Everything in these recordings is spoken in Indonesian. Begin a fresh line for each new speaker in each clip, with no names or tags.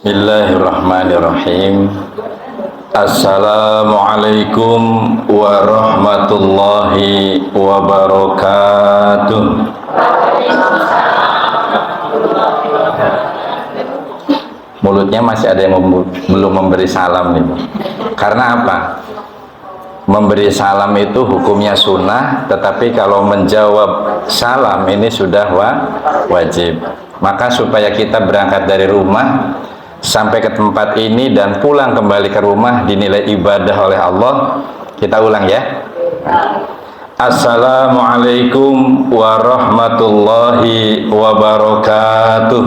Bismillahirrahmanirrahim. Assalamualaikum warahmatullahi wabarakatuh. Mulutnya masih ada yang belum memberi salam nih. Karena apa? Memberi salam itu hukumnya sunnah, tetapi kalau menjawab salam ini sudah wajib. Maka supaya kita berangkat dari rumah sampai ke tempat ini dan pulang kembali ke rumah dinilai ibadah oleh Allah, kita ulang ya. Assalamualaikum warahmatullahi wabarakatuh.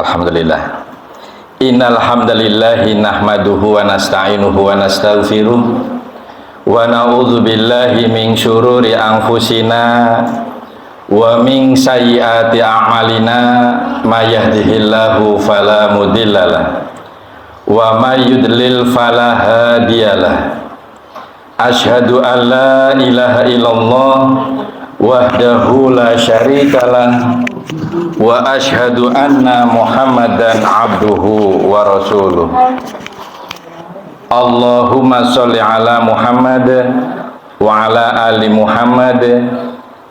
Alhamdulillah. Innal hamdalillahi nahmaduhu wa nasta'inuhu wa nastaghfiruh wa na'udzu billahi min syururi anfusina wa min sayyiati a'malina may yahdihillahu fala mudhillalah wa may yudlil fala hadiyalah. Asyhadu an la ilaha illallah wahdahu la syarikalah wa asyhadu anna Muhammadan abduhu wa rasuluh. Allahumma sholli ala Muhammad wa ala ali Muhammad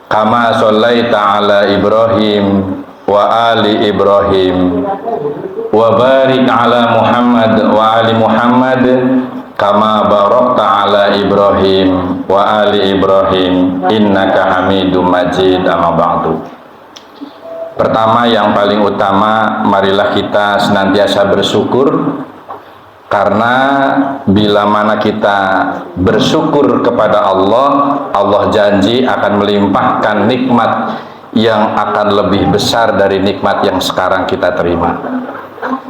kama shallaita ala Ibrahim wa ali Ibrahim wa barik ala Muhammad wa ali Muhammad kama barakta ala Ibrahim wa ali Ibrahim innaka Hamidum Majid. Amma ba'du. Pertama, yang paling utama, marilah kita senantiasa bersyukur, karena bila mana kita bersyukur kepada Allah, Allah janji akan melimpahkan nikmat yang akan lebih besar dari nikmat yang sekarang kita terima.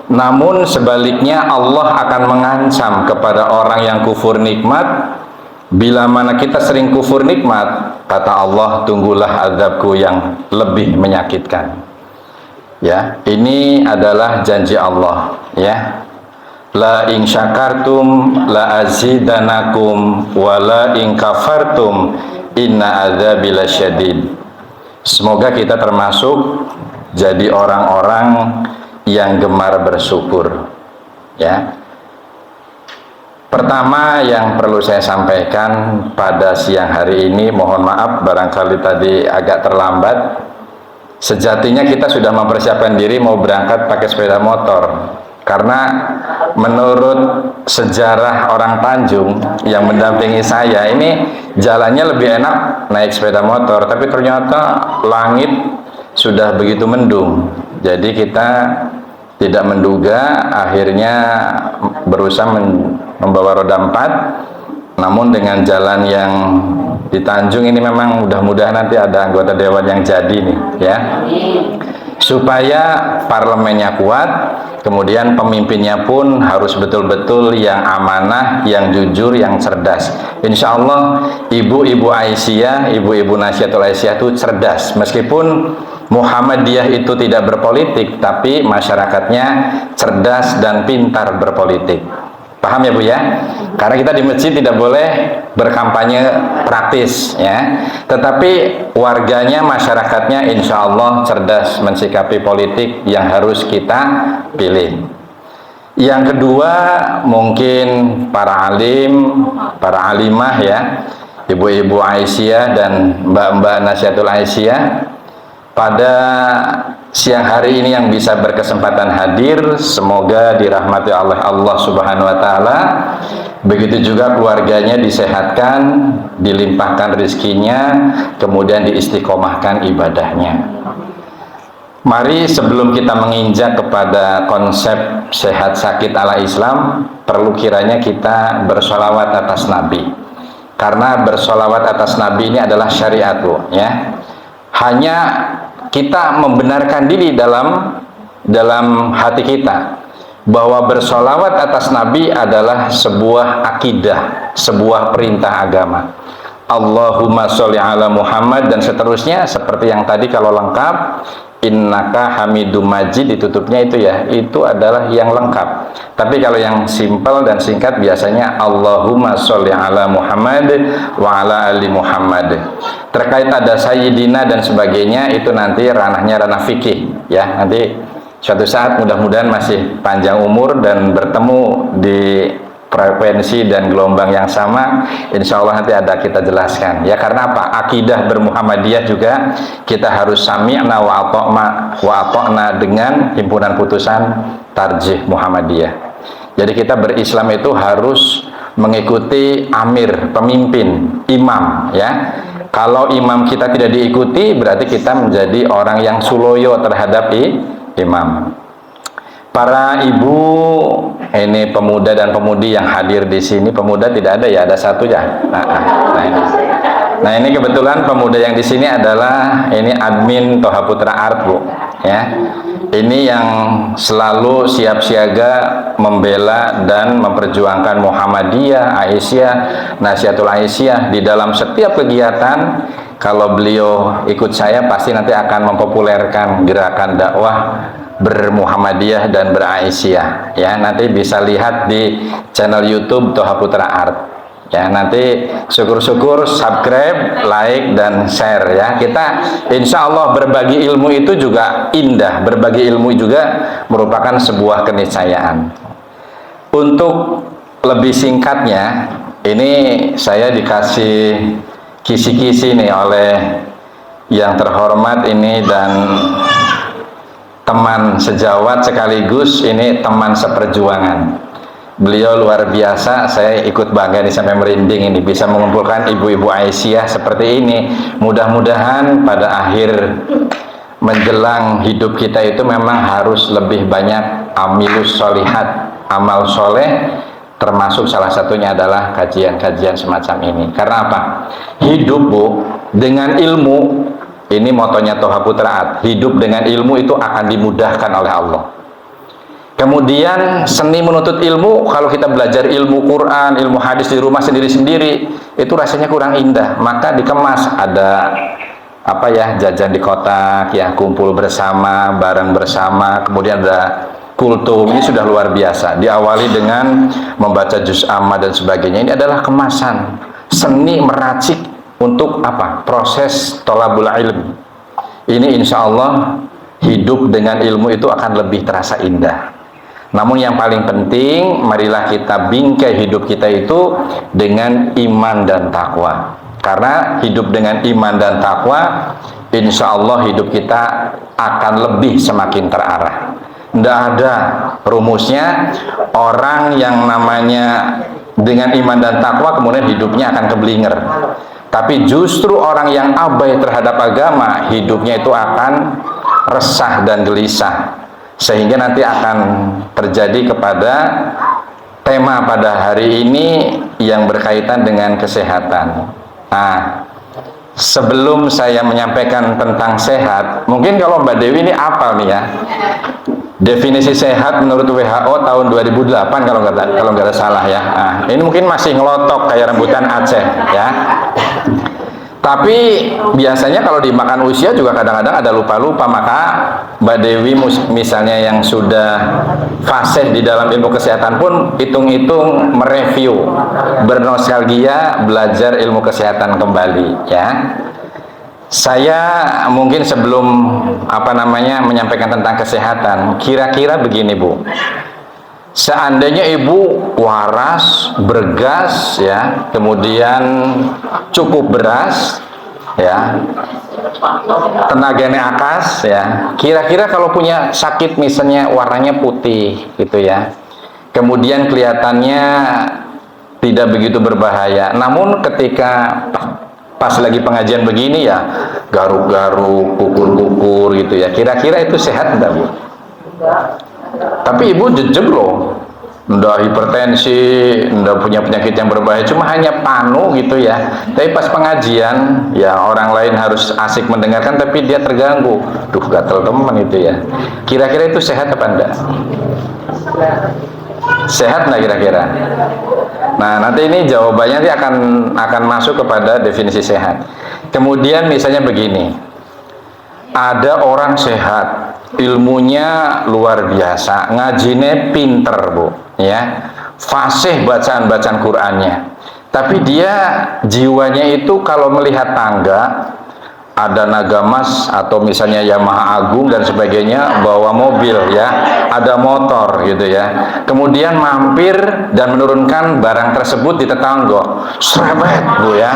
Namun sebaliknya, Allah akan mengancam kepada orang yang kufur nikmat. Bila mana kita sering kufur nikmat, kata Allah, tunggulah azabku yang lebih menyakitkan. Ya, ini adalah janji Allah, ya. La in syakartum la azidanakum wa la in kafartum inna adzabi lasyadid. Semoga kita termasuk jadi orang-orang yang gemar bersyukur, ya. Pertama yang perlu saya sampaikan pada siang hari ini, mohon maaf barangkali tadi agak terlambat. Sejatinya kita sudah mempersiapkan diri mau berangkat pakai sepeda motor, karena menurut sejarah orang Tanjung yang mendampingi saya, ini jalannya lebih enak naik sepeda motor, tapi ternyata langit sudah begitu mendung, jadi kita tidak menduga, akhirnya berusaha membawa roda 4. Namun dengan jalan yang di Tanjung ini memang mudah-mudahan nanti ada anggota dewan yang jadi nih, ya, supaya parlemennya kuat, kemudian pemimpinnya pun harus betul-betul yang amanah, yang jujur, yang cerdas. Insya Allah ibu-ibu Aisyah, ibu-ibu Nasyiatul Aisyah itu cerdas, meskipun Muhammadiyah itu tidak berpolitik, tapi masyarakatnya cerdas dan pintar berpolitik. Paham ya Bu ya? Karena kita di masjid tidak boleh berkampanye praktis, ya. Tetapi warganya, masyarakatnya insya Allah cerdas mensikapi politik yang harus kita pilih. Yang kedua, mungkin para alim, para alimah, ya, ibu-ibu Aisyah dan mbak-mbak Nasyiatul Aisyah, pada siang hari ini yang bisa berkesempatan hadir, semoga dirahmati oleh Allah Subhanahu wa Ta'ala. Begitu juga keluarganya disehatkan, dilimpahkan rezekinya, kemudian diistiqomahkan ibadahnya. Mari sebelum kita menginjak kepada konsep sehat sakit ala Islam, perlu kiranya kita bersolawat atas Nabi, karena bersolawat atas Nabi ini adalah syariat, ya. Hanya kita membenarkan diri dalam hati kita bahwa bersolawat atas Nabi adalah sebuah akidah, sebuah perintah agama. Allahumma sholli ala Muhammad dan seterusnya, seperti yang tadi kalau lengkap, innaka hamidum majid, ditutupnya itu ya, itu adalah yang lengkap. Tapi kalau yang simpel dan singkat biasanya Allahumma sholli ala Muhammad wa ala ali Muhammad. Terkait ada sayyidina dan sebagainya, itu nanti ranahnya ranah fikih ya. Nanti suatu saat mudah-mudahan masih panjang umur dan bertemu di frekuensi dan gelombang yang sama, insya Allah nanti ada kita jelaskan ya. Karena apa? Akidah bermuhammadiyah juga kita harus sami'na wa ata'na dengan himpunan putusan tarjih Muhammadiyah. Jadi kita berislam itu harus mengikuti amir, pemimpin, imam ya. Kalau imam kita tidak diikuti, berarti kita menjadi orang yang suloyo terhadap imam. Para ibu, ini pemuda dan pemudi yang hadir di sini, pemuda tidak ada ya, ada satu ya. Nah ini kebetulan pemuda yang di sini adalah ini admin Toha Putra Art, Bu. Ya, ini yang selalu siap siaga membela dan memperjuangkan Muhammadiyah, Aisyah, Nasihatul Aisyah di dalam setiap kegiatan. Kalau beliau ikut saya, pasti nanti akan mempopulerkan gerakan dakwah bermuhammadiyah dan beraisyah ya. Nanti bisa lihat di channel YouTube Toha Putra Art ya. Nanti syukur-syukur subscribe, like, dan share ya. Kita insya Allah berbagi ilmu itu juga indah, berbagi ilmu juga merupakan sebuah keniscayaan. Untuk lebih singkatnya, ini saya dikasih kisi-kisi nih oleh yang terhormat ini dan teman sejawat sekaligus ini teman seperjuangan. Beliau luar biasa, saya ikut bangga nih sampai merinding ini bisa mengumpulkan ibu-ibu Aisyah seperti ini. Mudah-mudahan pada akhir menjelang hidup kita itu memang harus lebih banyak amilus sholihat, amal soleh, termasuk salah satunya adalah kajian-kajian semacam ini. Karena apa? Hidup, Bu, dengan ilmu. Ini motonya Toha Putra Art, hidup dengan ilmu itu akan dimudahkan oleh Allah. Kemudian seni menuntut ilmu, kalau kita belajar ilmu Quran, ilmu hadis di rumah sendiri-sendiri, itu rasanya kurang indah. Maka dikemas, ada apa ya, jajan di kotak ya, kumpul bersama, bareng bersama, kemudian ada kultum. Ini sudah luar biasa. Diawali dengan membaca juz amma dan sebagainya. Ini adalah kemasan seni meracik untuk apa? Proses tolabul ilm. Ini insya Allah hidup dengan ilmu itu akan lebih terasa indah. Namun yang paling penting, marilah kita bingkai hidup kita itu dengan iman dan takwa. Karena hidup dengan iman dan takwa, insya Allah hidup kita akan lebih semakin terarah. Tidak ada rumusnya orang yang namanya dengan iman dan takwa kemudian hidupnya akan keblinger. Tapi justru orang yang abai terhadap agama, hidupnya itu akan resah dan gelisah. Sehingga nanti akan terjadi kepada tema pada hari ini yang berkaitan dengan kesehatan. Nah, sebelum saya menyampaikan tentang sehat, mungkin kalau Mbak Dewi ini apa nih ya? Definisi sehat menurut WHO tahun 2008 kalau nggak salah ya. Nah, ini mungkin masih ngelotok kayak rambutan Aceh ya. Tapi biasanya kalau dimakan usia juga kadang-kadang ada lupa-lupa. Maka Mbak Dewi misalnya yang sudah fasih di dalam ilmu kesehatan pun hitung-hitung mereview, bernostalgia, belajar ilmu kesehatan kembali ya. Saya mungkin sebelum menyampaikan tentang kesehatan, kira-kira begini, Bu. Seandainya ibu waras, bergas ya, kemudian cukup beras ya, tenaganya akas ya, kira-kira kalau punya sakit misalnya warnanya putih gitu ya, kemudian kelihatannya tidak begitu berbahaya, namun ketika pas lagi pengajian begini ya garuk-garuk, kukur-kukur gitu ya, kira-kira itu sehat enggak, Bu? Tapi ibu jejeb loh, ndak hipertensi, ndak punya penyakit yang berbahaya, cuma hanya panu gitu ya. Tapi pas pengajian ya orang lain harus asik mendengarkan tapi dia terganggu, tuh gatel temen itu ya. Kira-kira itu sehat apa enggak? Sehat nggak kira-kira? Nah, nanti ini jawabannya nanti akan masuk kepada definisi sehat. Kemudian misalnya begini, ada orang sehat, ilmunya luar biasa, ngajine pinter Bu, ya, fasih bacaan-bacaan Qur'annya, tapi dia jiwanya itu kalau melihat tangga, ada naga emas atau misalnya Yamaha Agung dan sebagainya, bawa mobil ya, ada motor gitu ya, kemudian mampir dan menurunkan barang tersebut di tetangga, srebet Bu ya,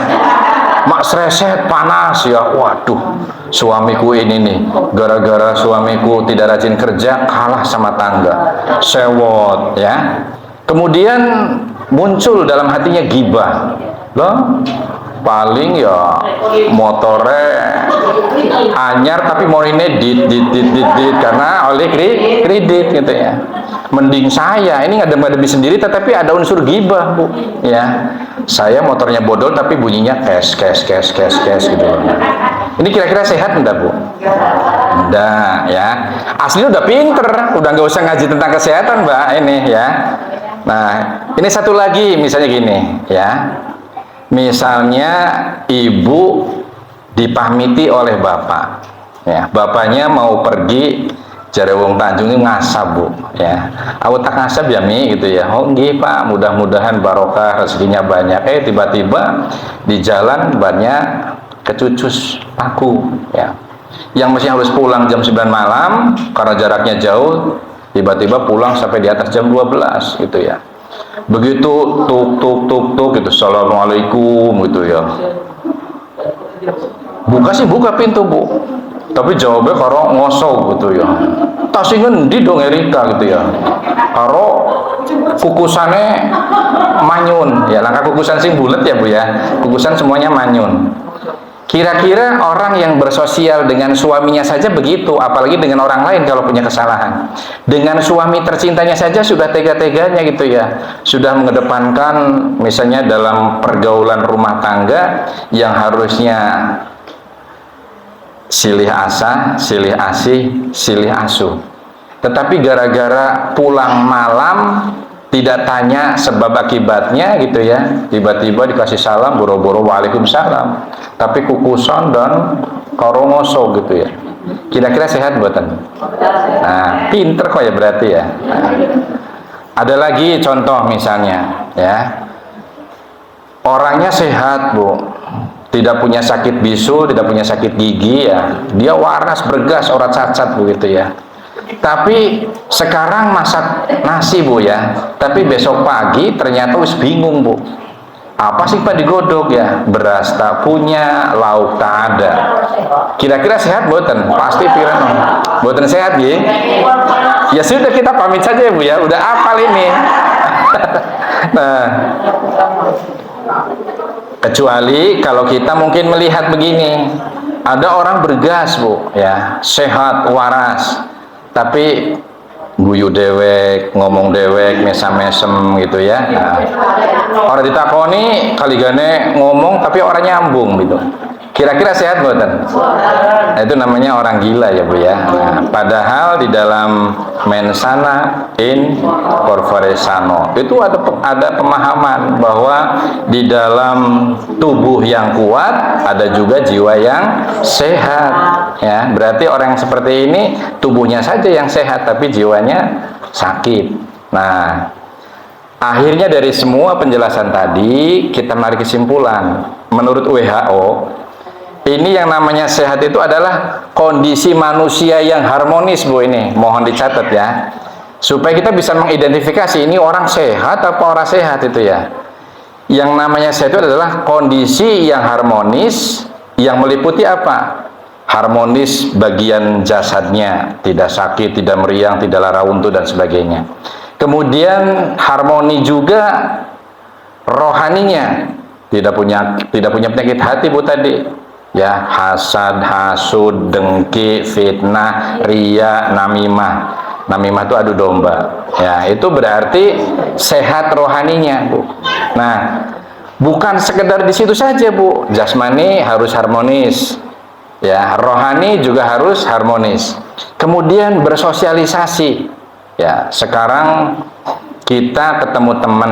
mak sreset panas ya, waduh suamiku ini nih, gara-gara suamiku tidak rajin kerja kalah sama tangga, sewot ya. Kemudian muncul dalam hatinya gibah, loh paling ya motornya anyar tapi mau ini dit karena oleh kredit gitu ya. Mending saya ini ngadem-ngademin sendiri tetapi ada unsur gibah Bu ya. Saya motornya bodol tapi bunyinya cash gitu loh. Ini kira-kira sehat enggak Bu? Enggak ya. Aslinya udah pinter, udah nggak usah ngaji tentang kesehatan Mbak ini ya. Nah, ini satu lagi misalnya gini ya. Misalnya ibu dipamiti oleh bapak, ya, bapaknya mau pergi jare wong Tanjung ini ngasab Bu, ya, aku tak ngasab ya Mi gitu ya, oh nggih Pak, mudah-mudahan barokah rezekinya banyak. Tiba-tiba di jalan banyak kecucus paku, ya, yang mesti harus pulang jam 9 malam karena jaraknya jauh, tiba-tiba pulang sampai di atas jam 12 gitu ya. Begitu tuk gitu, assalamualaikum gitu ya, buka pintu Bu, tapi jawabnya karo ngosok gitu ya, tasih ngendi dong Erika gitu ya, karo kukusannya manyun ya, langkah kukusan sing bulet ya Bu ya, kukusan semuanya manyun. Kira-kira orang yang bersosial dengan suaminya saja begitu, apalagi dengan orang lain kalau punya kesalahan. Dengan suami tercintanya saja sudah tega-teganya gitu ya, sudah mengedepankan misalnya dalam pergaulan rumah tangga yang harusnya silih asa, silih asih, silih asuh, tetapi gara-gara pulang malam tidak tanya sebab akibatnya gitu ya, tiba-tiba dikasih salam boro-boro waalaikumsalam, tapi kukusan dan karongoso gitu ya. Kira-kira sehat buatan? Nah, pinter kok ya berarti ya. Nah, ada lagi contoh misalnya ya, orangnya sehat Bu, tidak punya sakit bisul, tidak punya sakit gigi ya, dia waras bergas, orang cacat begitu ya. Tapi sekarang masak nasi Bu ya, tapi besok pagi ternyata wis bingung Bu, apa sih Pak digodok ya, beras tak punya, lauk tak ada. Kira-kira sehat buatan? Pasti piran buatan sehat ya. Ya sudah, kita pamit saja ya Bu ya, udah apal ini. Nah, kecuali kalau kita mungkin melihat begini, ada orang bergas Bu ya, sehat waras, tapi guyu dewek, ngomong dewek, mesem-mesem gitu ya. Nah, orang ditakoni kaligane ngomong tapi orang nyambung gitu. Kira-kira sehat buatan? Nah, itu namanya orang gila ya Bu ya. Nah, padahal di dalam mensana in corpore sano itu ada pemahaman bahwa di dalam tubuh yang kuat ada juga jiwa yang sehat ya. Berarti orang yang seperti ini tubuhnya saja yang sehat tapi jiwanya sakit. Nah, akhirnya dari semua penjelasan tadi kita menarik kesimpulan, menurut WHO ini yang namanya sehat itu adalah kondisi manusia yang harmonis Bu, ini mohon dicatat ya, supaya kita bisa mengidentifikasi ini orang sehat apa orang sehat itu ya. Yang namanya sehat itu adalah kondisi yang harmonis, yang meliputi apa? Harmonis bagian jasadnya, tidak sakit, tidak meriang, tidak lara untu dan sebagainya. Kemudian harmoni juga rohaninya, tidak punya penyakit hati Bu tadi ya, hasad, hasud, dengki, fitnah, riya, namimah. Namimah itu adu domba ya, itu berarti sehat rohaninya Bu. Nah, bukan sekedar di situ saja Bu, jasmani harus harmonis ya, rohani juga harus harmonis. Kemudian bersosialisasi ya, sekarang kita ketemu teman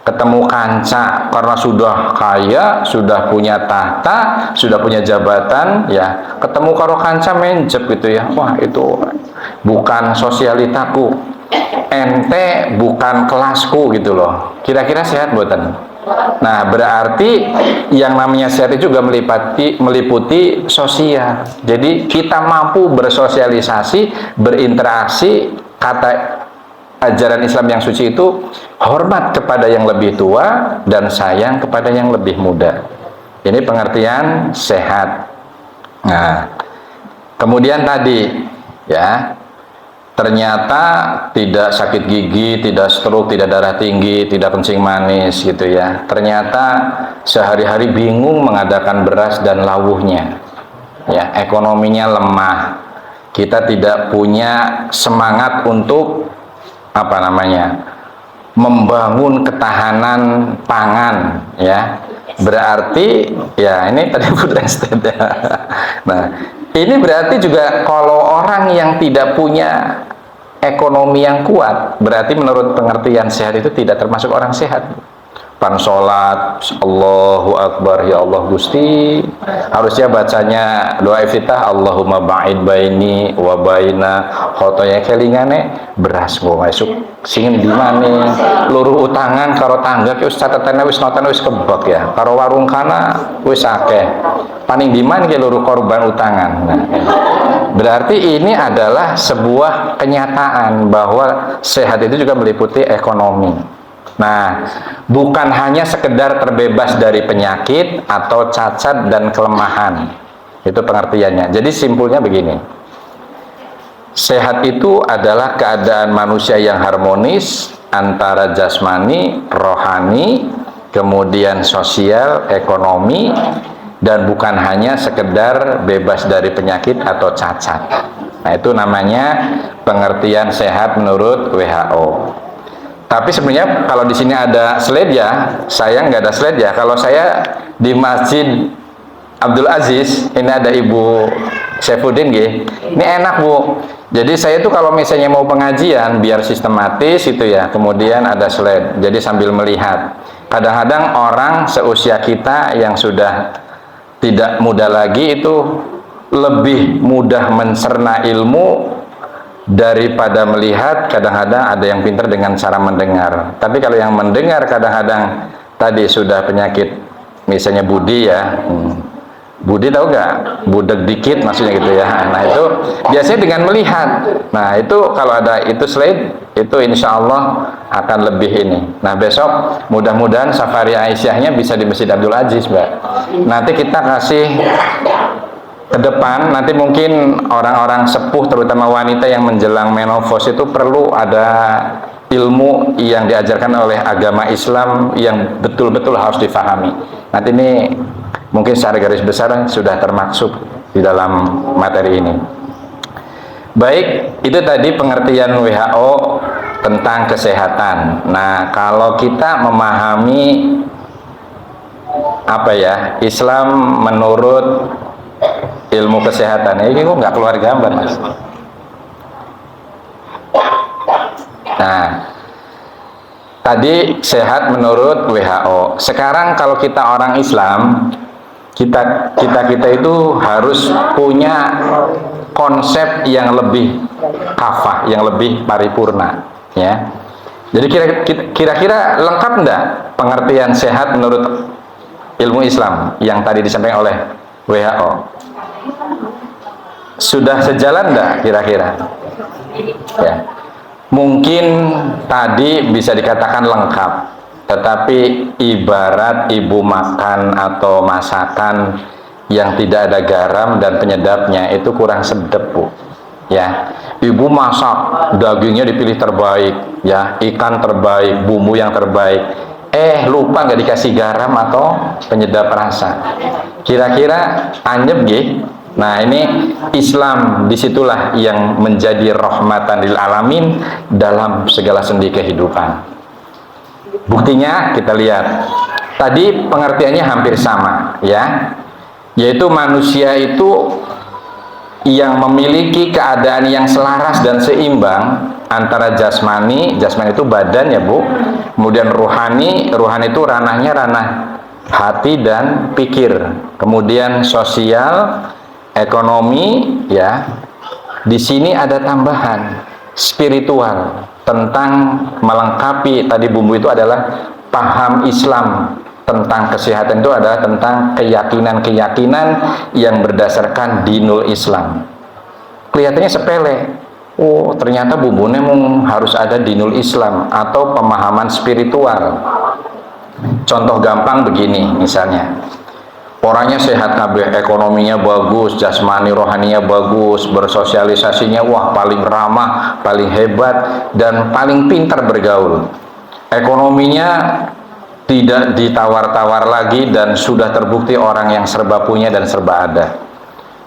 ketemu kanca karena sudah kaya, sudah punya tahta, sudah punya jabatan, ya ketemu karo kanca mencep gitu ya, wah itu bukan sosialitaku, ente bukan kelasku gitu loh. Kira-kira sehat buatan? Nah, berarti yang namanya sehat itu juga meliputi sosial. Jadi kita mampu bersosialisasi, berinteraksi. Kata ajaran Islam yang suci itu hormat kepada yang lebih tua dan sayang kepada yang lebih muda. Ini pengertian sehat. Nah, kemudian tadi ya, ternyata tidak sakit gigi, tidak stroke, tidak darah tinggi, tidak kencing manis gitu ya. Ternyata sehari-hari bingung mengadakan beras dan lawuhnya. Ya, ekonominya lemah. Kita tidak punya semangat untuk apa namanya? Membangun ketahanan pangan ya. Berarti ya ini tadi food estate ya. Nah, ini berarti juga kalau orang yang tidak punya ekonomi yang kuat, berarti menurut pengertian sehat itu tidak termasuk orang sehat. Pan sholat, Allahu Akbar, ya Allah Gusti, harusnya bacanya doa iftitah, Allahumma ba'id baini wa baina khotoya kelingane beras go masuk singin di mana luruh utangan karo tangga ki wis catetane wis notane wis kebak ya, karo warung kana wis akeh paning di mana ki luruh korban utangan. Nah, berarti ini adalah sebuah kenyataan bahwa sehat itu juga meliputi ekonomi. Nah, bukan hanya sekedar terbebas dari penyakit atau cacat dan kelemahan. Itu pengertiannya. Jadi simpulnya begini. Sehat itu adalah keadaan manusia yang harmonis antara jasmani, rohani, kemudian sosial, ekonomi, dan bukan hanya sekedar bebas dari penyakit atau cacat. Nah, itu namanya pengertian sehat menurut WHO. Tapi sebenarnya kalau di sini ada slide ya, saya nggak ada slide ya. Kalau saya di Masjid Abdul Aziz, ini ada Ibu Saifuddin, ini enak Bu. Jadi saya itu kalau misalnya mau pengajian biar sistematis itu ya, kemudian ada slide. Jadi sambil melihat. Kadang-kadang orang seusia kita yang sudah tidak muda lagi itu lebih mudah mencerna ilmu daripada melihat. Kadang-kadang ada yang pintar dengan cara mendengar, tapi kalau yang mendengar kadang-kadang tadi sudah penyakit misalnya budi ya, budi tahu nggak, budek dikit maksudnya gitu ya. Nah itu biasanya dengan melihat. Nah itu kalau ada itu slide itu insya Allah akan lebih ini. Nah besok mudah-mudahan safari Aisyahnya bisa di Masjid Abdul Aziz Mbak. Nanti kita kasih ke depan, nanti mungkin orang-orang sepuh terutama wanita yang menjelang menopause itu perlu ada ilmu yang diajarkan oleh agama Islam yang betul-betul harus difahami. Nanti ini mungkin secara garis besar sudah termaksud di dalam materi ini. Baik, itu tadi pengertian WHO tentang kesehatan. Nah, kalau kita memahami apa ya, Islam menurut ilmu kesehatan ini kok nggak keluar gambar Mas. Nah, tadi sehat menurut WHO. Sekarang kalau kita orang Islam, kita itu harus punya konsep yang lebih kafah, yang lebih paripurna, ya. Jadi kira-kira lengkap enggak pengertian sehat menurut ilmu Islam yang tadi disampaikan oleh WHO? Sudah sejalan enggak kira-kira? Ya. Mungkin tadi bisa dikatakan lengkap, tetapi ibarat ibu makan atau masakan yang tidak ada garam dan penyedapnya itu kurang sedap Bu. Ya, ibu masak dagingnya dipilih terbaik, ya ikan terbaik, bumbu yang terbaik. Lupa nggak dikasih garam atau penyedap rasa. Kira-kira anyep gih. Nah ini Islam disitulah yang menjadi rahmatan lil alamin dalam segala sendi kehidupan. Buktinya kita lihat. Tadi pengertiannya hampir sama, ya. Yaitu manusia itu yang memiliki keadaan yang selaras dan seimbang antara jasmani itu badan ya Bu, kemudian rohani itu ranahnya ranah hati dan pikir, kemudian sosial, ekonomi ya. Di sini ada tambahan spiritual tentang melengkapi tadi bumbu itu adalah paham Islam tentang kesehatan itu adalah tentang keyakinan-keyakinan yang berdasarkan dinul Islam. Kelihatannya sepele. Oh, ternyata bumbunya harus ada dinul Islam atau pemahaman spiritual. Contoh gampang begini misalnya. Orangnya sehat kabeh, ekonominya bagus, jasmani rohaninya bagus, bersosialisasinya wah paling ramah, paling hebat dan paling pintar bergaul. Ekonominya tidak ditawar-tawar lagi dan sudah terbukti orang yang serba punya dan serba ada.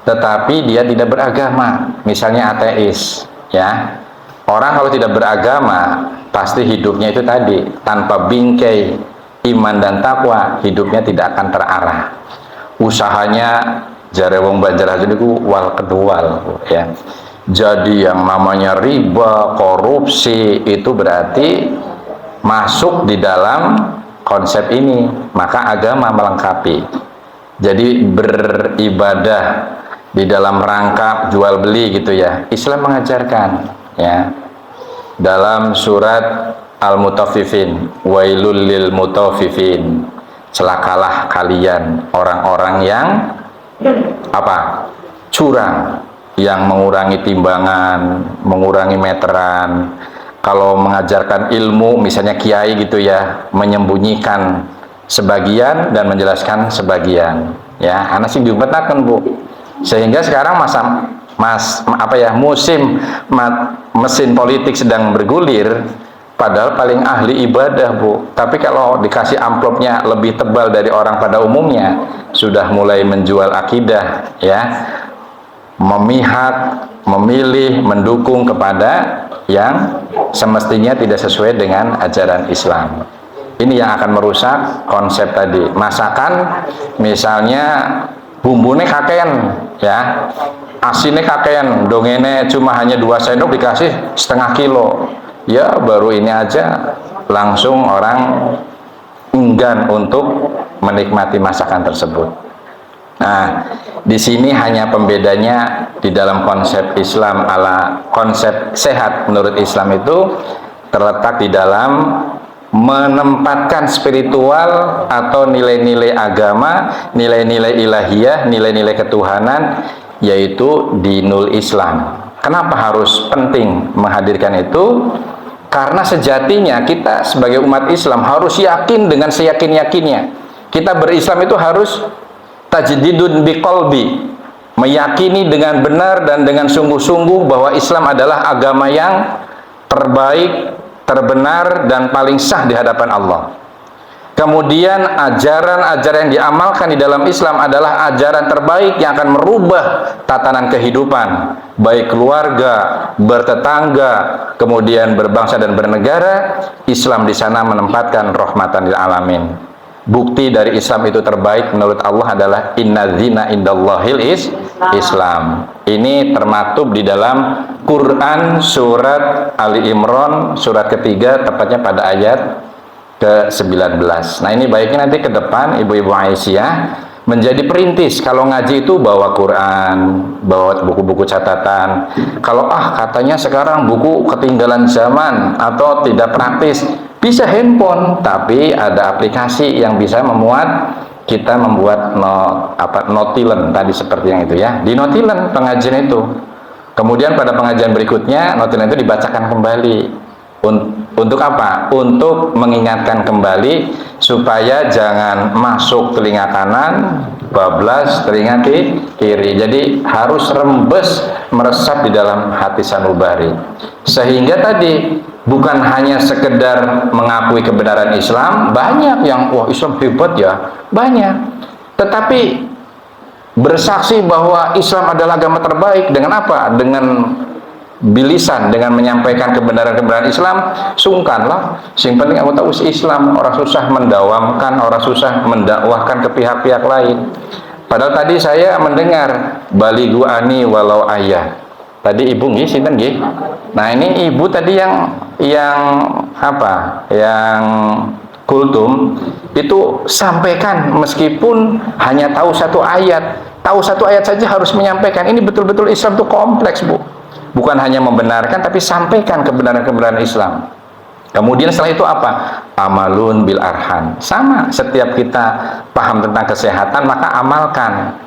Tetapi dia tidak beragama, misalnya ateis, ya. Orang kalau tidak beragama pasti hidupnya itu tadi tanpa bingkai iman dan takwa, hidupnya tidak akan terarah. Usahanya jare wong Banjarmasin niku wal kedual ya. Jadi yang namanya riba, korupsi itu berarti masuk di dalam konsep ini, maka agama melengkapi. Jadi beribadah di dalam rangka jual beli gitu ya. Islam mengajarkan ya. Dalam surat Al-Mutaffifin, wailul lil mutaffifin. Celakalah kalian orang-orang yang apa? Curang, yang mengurangi timbangan, mengurangi meteran. Kalau mengajarkan ilmu, misalnya kiai gitu ya, menyembunyikan sebagian dan menjelaskan sebagian. Ya, anak sing diumpetaken Bu. Sehingga sekarang musim mesin politik sedang bergulir. Padahal paling ahli ibadah Bu, tapi kalau dikasih amplopnya lebih tebal dari orang pada umumnya, sudah mulai menjual akidah ya, memihak, memilih, mendukung kepada yang semestinya tidak sesuai dengan ajaran Islam. Ini yang akan merusak konsep tadi. Masakan misalnya bumbunya kakean ya, asinnya kakean, dongene cuma hanya 2 sendok dikasih setengah kilo. Ya baru ini aja langsung orang enggan untuk menikmati masakan tersebut. Nah, di sini hanya pembedanya di dalam konsep Islam ala konsep sehat menurut Islam itu terletak di dalam menempatkan spiritual atau nilai-nilai agama, nilai-nilai ilahiyah, nilai-nilai ketuhanan, yaitu dinul Islam. Kenapa harus penting menghadirkan itu? Karena sejatinya kita sebagai umat Islam harus yakin dengan seyakin-yakinnya. Kita berislam itu harus tajdidun biqalbi, meyakini dengan benar dan dengan sungguh-sungguh bahwa Islam adalah agama yang terbaik, terbenar dan paling sah di hadapan Allah. Kemudian ajaran-ajaran yang diamalkan di dalam Islam adalah ajaran terbaik yang akan merubah tatanan kehidupan, baik keluarga, bertetangga, kemudian berbangsa dan bernegara. Islam di sana menempatkan rahmatan lil alamin. Bukti dari Islam itu terbaik menurut Allah adalah innadzina indallahil Islam. Ini termaktub di dalam Quran surat Ali Imran surat ketiga, tepatnya pada ayat ke-19. Nah ini baiknya nanti ke depan ibu-ibu Aisyah menjadi perintis. Kalau ngaji itu bawa Quran, bawa buku-buku catatan. Kalau katanya sekarang buku ketinggalan zaman atau tidak praktis, bisa handphone, tapi ada aplikasi yang bisa memuat kita membuat notilen tadi seperti yang itu ya. Di notilen pengajian itu. Kemudian pada pengajian berikutnya notilen itu dibacakan kembali. Untuk apa? Untuk mengingatkan kembali supaya jangan masuk telinga kanan, bablas telinga kiri. Jadi harus rembes meresap di dalam hati sanubari. Sehingga tadi bukan hanya sekedar mengakui kebenaran Islam, banyak yang wah Islam hebat ya, banyak. Tetapi bersaksi bahwa Islam adalah agama terbaik dengan apa? Dengan bilisan, dengan menyampaikan kebenaran-kebenaran Islam, sungkanlah. Yang penting aku tahu Islam, orang susah mendawamkan, orang susah mendakwahkan ke pihak-pihak lain. Padahal tadi saya mendengar baligu ani walau ayah. Tadi ibu nggih sinten nggih? Nah, ini ibu tadi yang apa? Yang kultum itu sampaikan meskipun hanya tahu satu ayat. Tahu satu ayat saja harus menyampaikan. Ini betul-betul Islam itu kompleks, Bu. Bukan hanya membenarkan tapi sampaikan kebenaran-kebenaran Islam. Kemudian setelah itu apa? Amalun bil arham. Sama, setiap kita paham tentang kesehatan maka amalkan.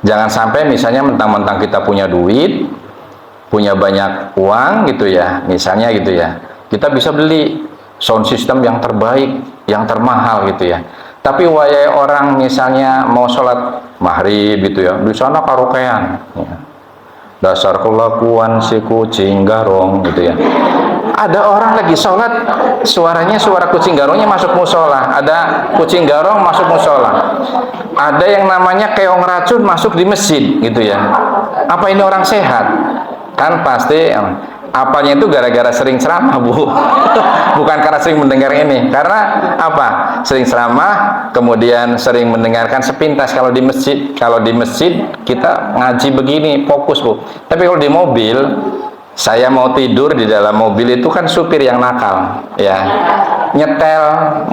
Jangan sampai misalnya mentang-mentang kita punya duit, punya banyak uang gitu ya, misalnya gitu ya, kita bisa beli sound system yang terbaik, yang termahal gitu ya. Tapi wayai orang misalnya mau sholat maghrib gitu ya, di sana karaokean. Ya. Dasar kelakuan si kucing garong gitu ya. Ada orang lagi sholat, suaranya suara kucing garongnya masuk musola. Ada kucing garong masuk musola. Ada yang namanya keong racun masuk di masjid gitu ya. Apa ini orang sehat? Kan pasti apanya itu gara-gara sering ceramah, Bu. Bukan karena sering mendengar ini. Karena apa? Sering ceramah, kemudian sering mendengarkan sepintas. Kalau di masjid kita ngaji begini, fokus, Bu. Tapi kalau di mobil, saya mau tidur di dalam mobil itu kan supir yang nakal, ya. Nyetel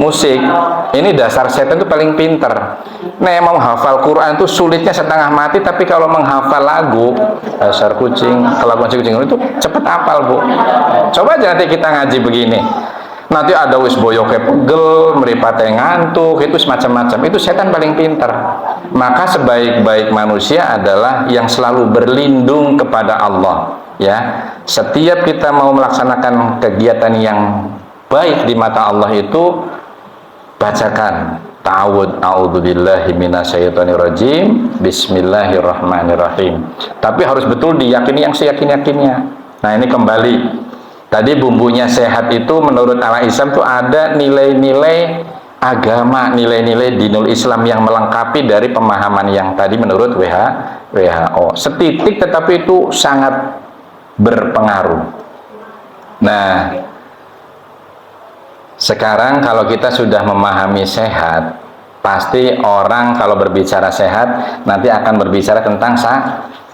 musik. Ini dasar setan itu paling pinter. Nah, mau hafal Quran itu sulitnya setengah mati, tapi kalau menghafal lagu, dasar kucing, kelakuan si kucing itu cepet hafal, Bu. Coba aja nanti kita ngaji begini. Nanti ada wis boyoke pegel, meripate ngantuk, itu semacam-macam. Itu setan paling pinter. Maka sebaik-baik manusia adalah yang selalu berlindung kepada Allah. Ya, setiap kita mau melaksanakan kegiatan yang baik di mata Allah itu bacakan ta'awud a'udzubillahi minasyaitonirrajim bismillahirrahmanirrahim. Tapi harus betul diyakini yang seyakin-yakinnya. Nah, ini kembali tadi bumbunya sehat itu menurut ala Islam itu ada nilai-nilai agama, nilai-nilai dinul Islam yang melengkapi dari pemahaman yang tadi menurut WHO. Setitik tetapi itu sangat berpengaruh. Nah, sekarang kalau kita sudah memahami sehat, pasti orang kalau berbicara sehat nanti akan berbicara tentang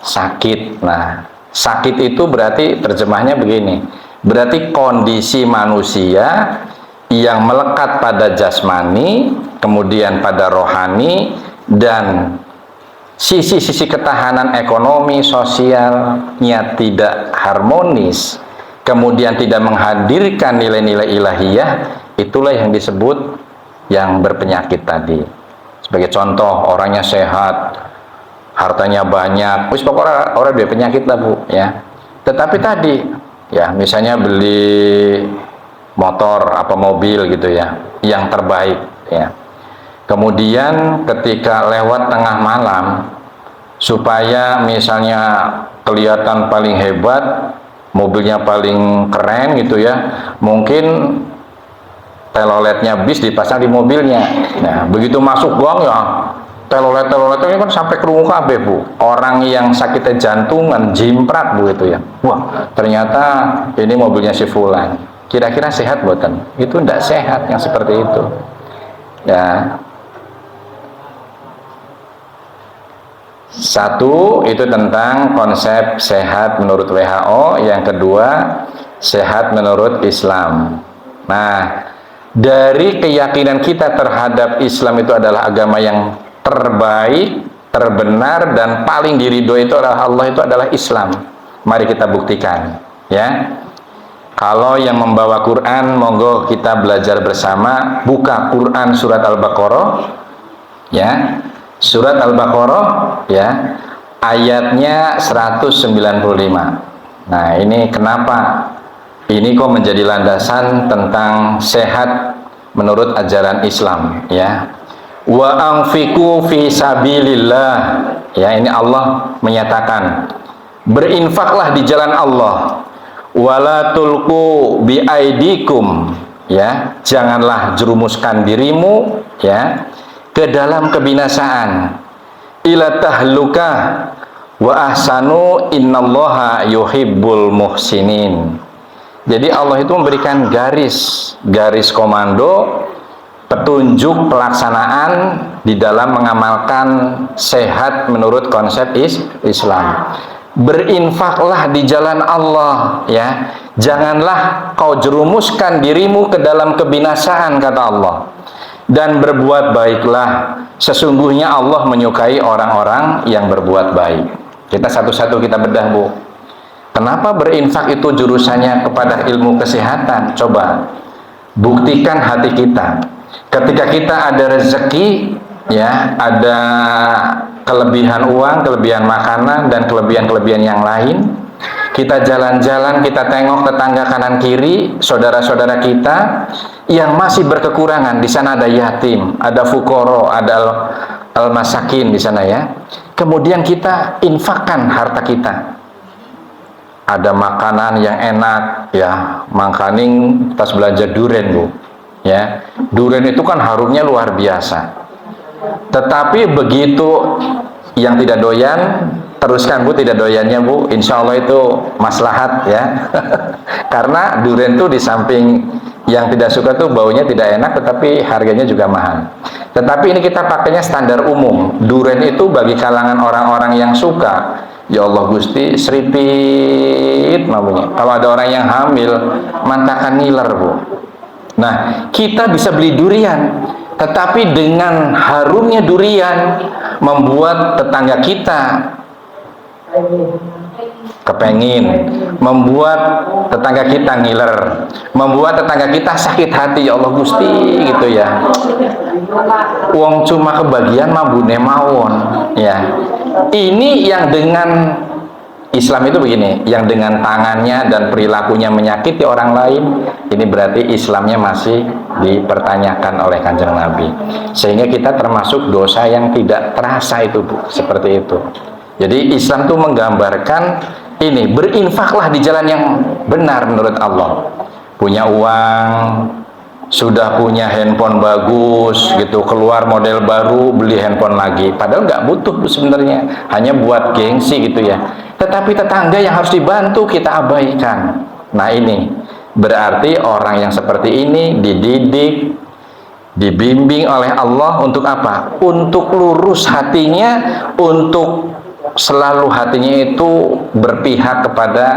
sakit. Nah, sakit itu berarti terjemahnya begini. Berarti kondisi manusia yang melekat pada jasmani, kemudian pada rohani, dan sisi-sisi ketahanan ekonomi, sosialnya tidak harmonis, kemudian tidak menghadirkan nilai-nilai ilahiyah, itulah yang disebut yang berpenyakit tadi. Sebagai contoh, orangnya sehat, hartanya banyak, wis pokoknya orang dia penyakit lah, Bu, ya. Tetapi tadi, ya, misalnya beli motor apa mobil gitu ya, yang terbaik, ya. Kemudian ketika lewat tengah malam, supaya misalnya kelihatan paling hebat, mobilnya paling keren gitu ya, mungkin teloletnya bis dipasang di mobilnya. Nah, begitu masuk gang ya, telolet-telolet ini kan sampai kerungu kabeh, Bu. Orang yang sakitnya jantungan, jimprat, Bu, itu ya. Wah, ternyata ini mobilnya si fulan. Kira-kira sehat buatan? Itu tidak sehat yang seperti itu. Ya. Satu, itu tentang konsep sehat menurut WHO. Yang kedua, sehat menurut Islam. Nah, dari keyakinan kita terhadap Islam itu adalah agama yang terbaik, terbenar, dan paling diridhoi itu adalah Allah, itu adalah Islam. Mari kita buktikan, ya. Kalau yang membawa Quran, monggo kita belajar bersama. Buka Quran surat Al-Baqarah, ya. Surat Al-Baqarah, ya, ayatnya 195. Nah, ini kenapa? Ini kok menjadi landasan tentang sehat menurut ajaran Islam, ya. Wa anfiqu fi sabilillah. Ya, ini Allah menyatakan, berinfaklah di jalan Allah. Wala tulqu bi aidikum, ya. Janganlah jerumuskan dirimu, ya, ke dalam kebinasaan. Ila tahlukah wa ahsanu innallaha yuhibbul muhsinin. Jadi Allah itu memberikan garis komando petunjuk pelaksanaan di dalam mengamalkan sehat menurut konsep Islam. Berinfaklah di jalan Allah, ya. Janganlah kau jerumuskan dirimu ke dalam kebinasaan, kata Allah. Dan berbuat baiklah, sesungguhnya Allah menyukai orang-orang yang berbuat baik. Kita satu-satu kita bedah, Bu. Kenapa berinfak itu jurusannya kepada ilmu kesehatan? Coba buktikan hati kita. Ketika kita ada rezeki, ya, ada kelebihan uang, kelebihan makanan, dan kelebihan-kelebihan yang lain, kita jalan-jalan, kita tengok tetangga kanan kiri, saudara-saudara kita yang masih berkekurangan. Di sana ada yatim, ada fukoro, ada al-masakin di sana, ya. Kemudian kita infakkan harta kita. Ada makanan yang enak, ya, makaning pas belanja duren, Bu, ya. Duren itu kan harumnya luar biasa. Tetapi begitu yang tidak doyan, teruskan, Bu, tidak doyannya, Bu, insya Allah itu maslahat, ya. Karena durian itu di samping yang tidak suka tuh baunya tidak enak, tetapi harganya juga mahal. Tetapi ini kita pakainya standar umum. Durian itu bagi kalangan orang-orang yang suka, ya Allah Gusti, seripit maunya. Kalau ada orang yang hamil, mantakan ngiler, Bu. Nah, kita bisa beli durian, tetapi dengan harumnya durian membuat tetangga kita kepengin, membuat tetangga kita ngiler, membuat tetangga kita sakit hati, ya Allah Gusti, gitu, ya. Uang cuma kebagian mabune mawon, ya. Ini yang dengan Islam itu begini, yang dengan tangannya dan perilakunya menyakiti orang lain, ini berarti Islamnya masih dipertanyakan oleh Kanjeng Nabi. Sehingga kita termasuk dosa yang tidak terasa itu, Bu, seperti itu. Jadi Islam itu menggambarkan ini, berinfaklah di jalan yang benar menurut Allah. Punya uang, sudah punya handphone bagus, gitu, keluar model baru, beli handphone lagi. Padahal nggak butuh sebenarnya, hanya buat gengsi, gitu, ya. Tetapi tetangga yang harus dibantu kita abaikan. Nah, ini berarti orang yang seperti ini dididik, dibimbing oleh Allah untuk apa? Untuk lurus hatinya, untuk selalu hatinya itu berpihak kepada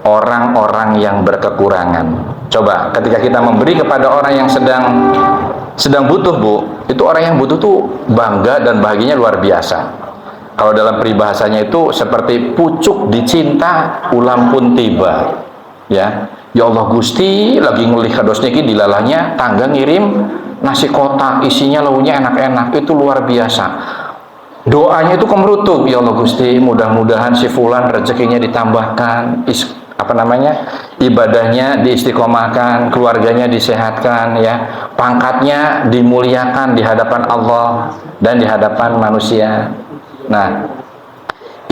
orang-orang yang berkekurangan. Coba ketika kita memberi kepada orang yang sedang butuh, Bu, itu orang yang butuh tuh bangga dan bahagianya luar biasa. Kalau dalam peribahasanya itu seperti pucuk dicinta ulam pun tiba, ya. Ya Allah Gusti, lagi ngulih kados niki dilalahnya tangga ngirim nasi kotak isinya launya enak-enak, itu luar biasa. Doanya itu kemerutuk, ya Allah Gusti, mudah-mudahan si fulan rezekinya ditambahkan, ibadahnya diistiqomahkan, keluarganya disehatkan, ya, pangkatnya dimuliakan di hadapan Allah dan di hadapan manusia. Nah,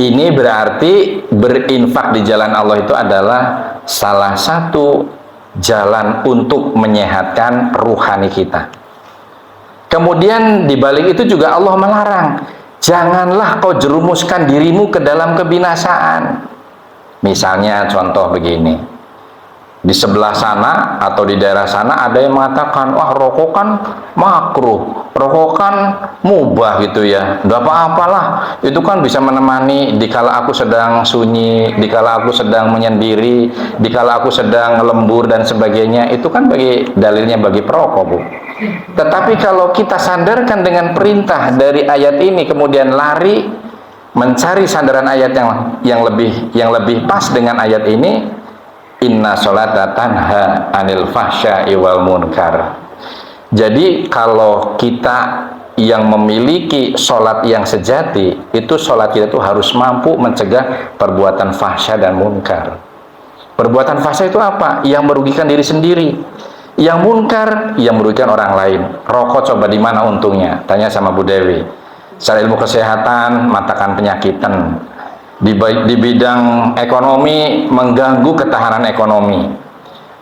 ini berarti berinfak di jalan Allah itu adalah salah satu jalan untuk menyehatkan ruhani kita. Kemudian di balik itu juga Allah melarang, janganlah kau jerumuskan dirimu ke dalam kebinasaan. Misalnya contoh begini, di sebelah sana atau di daerah sana ada yang mengatakan, wah, rokok kan makruh, rokok kan mubah, gitu, ya, nggak apa-apalah, itu kan bisa menemani dikala aku sedang sunyi, dikala aku sedang menyendiri, dikala aku sedang lembur dan sebagainya. Itu kan bagi dalilnya bagi perokok, Bu. Tetapi kalau kita sandarkan dengan perintah dari ayat ini, kemudian lari mencari sandaran ayat yang lebih pas dengan ayat ini, inna sholata tanha anil fahsya'i wal munkar. Jadi kalau kita yang memiliki sholat yang sejati, itu sholat kita itu harus mampu mencegah perbuatan fahsya dan munkar. Perbuatan fahsya itu apa? Yang merugikan diri sendiri. Yang munkar, yang merugikan orang lain. Rokok coba di mana untungnya? Tanya sama Bu Dewi. Secara ilmu kesehatan, matakan penyakitan. Di bidang ekonomi, mengganggu ketahanan ekonomi.